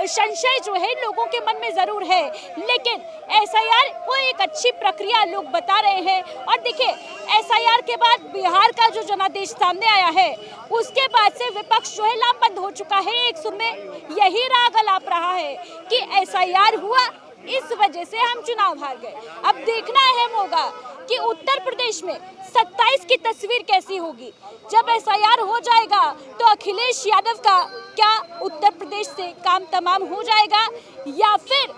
A: संशय जो है लोगों के मन में जरूर है, लेकिन एसआईआर वो एक अच्छी प्रक्रिया लोग बता रहे हैं। और देखिए एसआईआर के बाद बिहार का जो जनादेश सामने आया है उसके बाद से विपक्ष जो है लामबंद हो चुका है। एक सुर में यही राग अलाप रहा है कि एसआईआर हुआ इस वजह से हम चुनाव हार गए। अब देखना अहम होगा कि उत्तर प्रदेश में 27 की तस्वीर कैसी होगी। जब एसआईआर हो जाएगा तो अखिलेश यादव का क्या उत्तर प्रदेश से काम तमाम हो जाएगा या फिर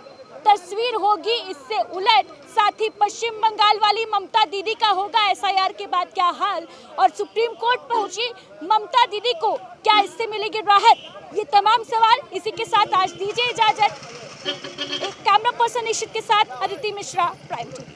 A: तस्वीर होगी इससे उलट। साथ ही पश्चिम बंगाल वाली ममता दीदी का होगा एसआईआर के बाद क्या हाल, और सुप्रीम कोर्ट पहुंची ममता दीदी को क्या इससे मिलेगी राहत। ये तमाम सवाल इसी के साथ आज दीजिए इजाजत। एक कैमरा पर्सन निशित के साथ अदिति मिश्रा, प्राइम टीवी।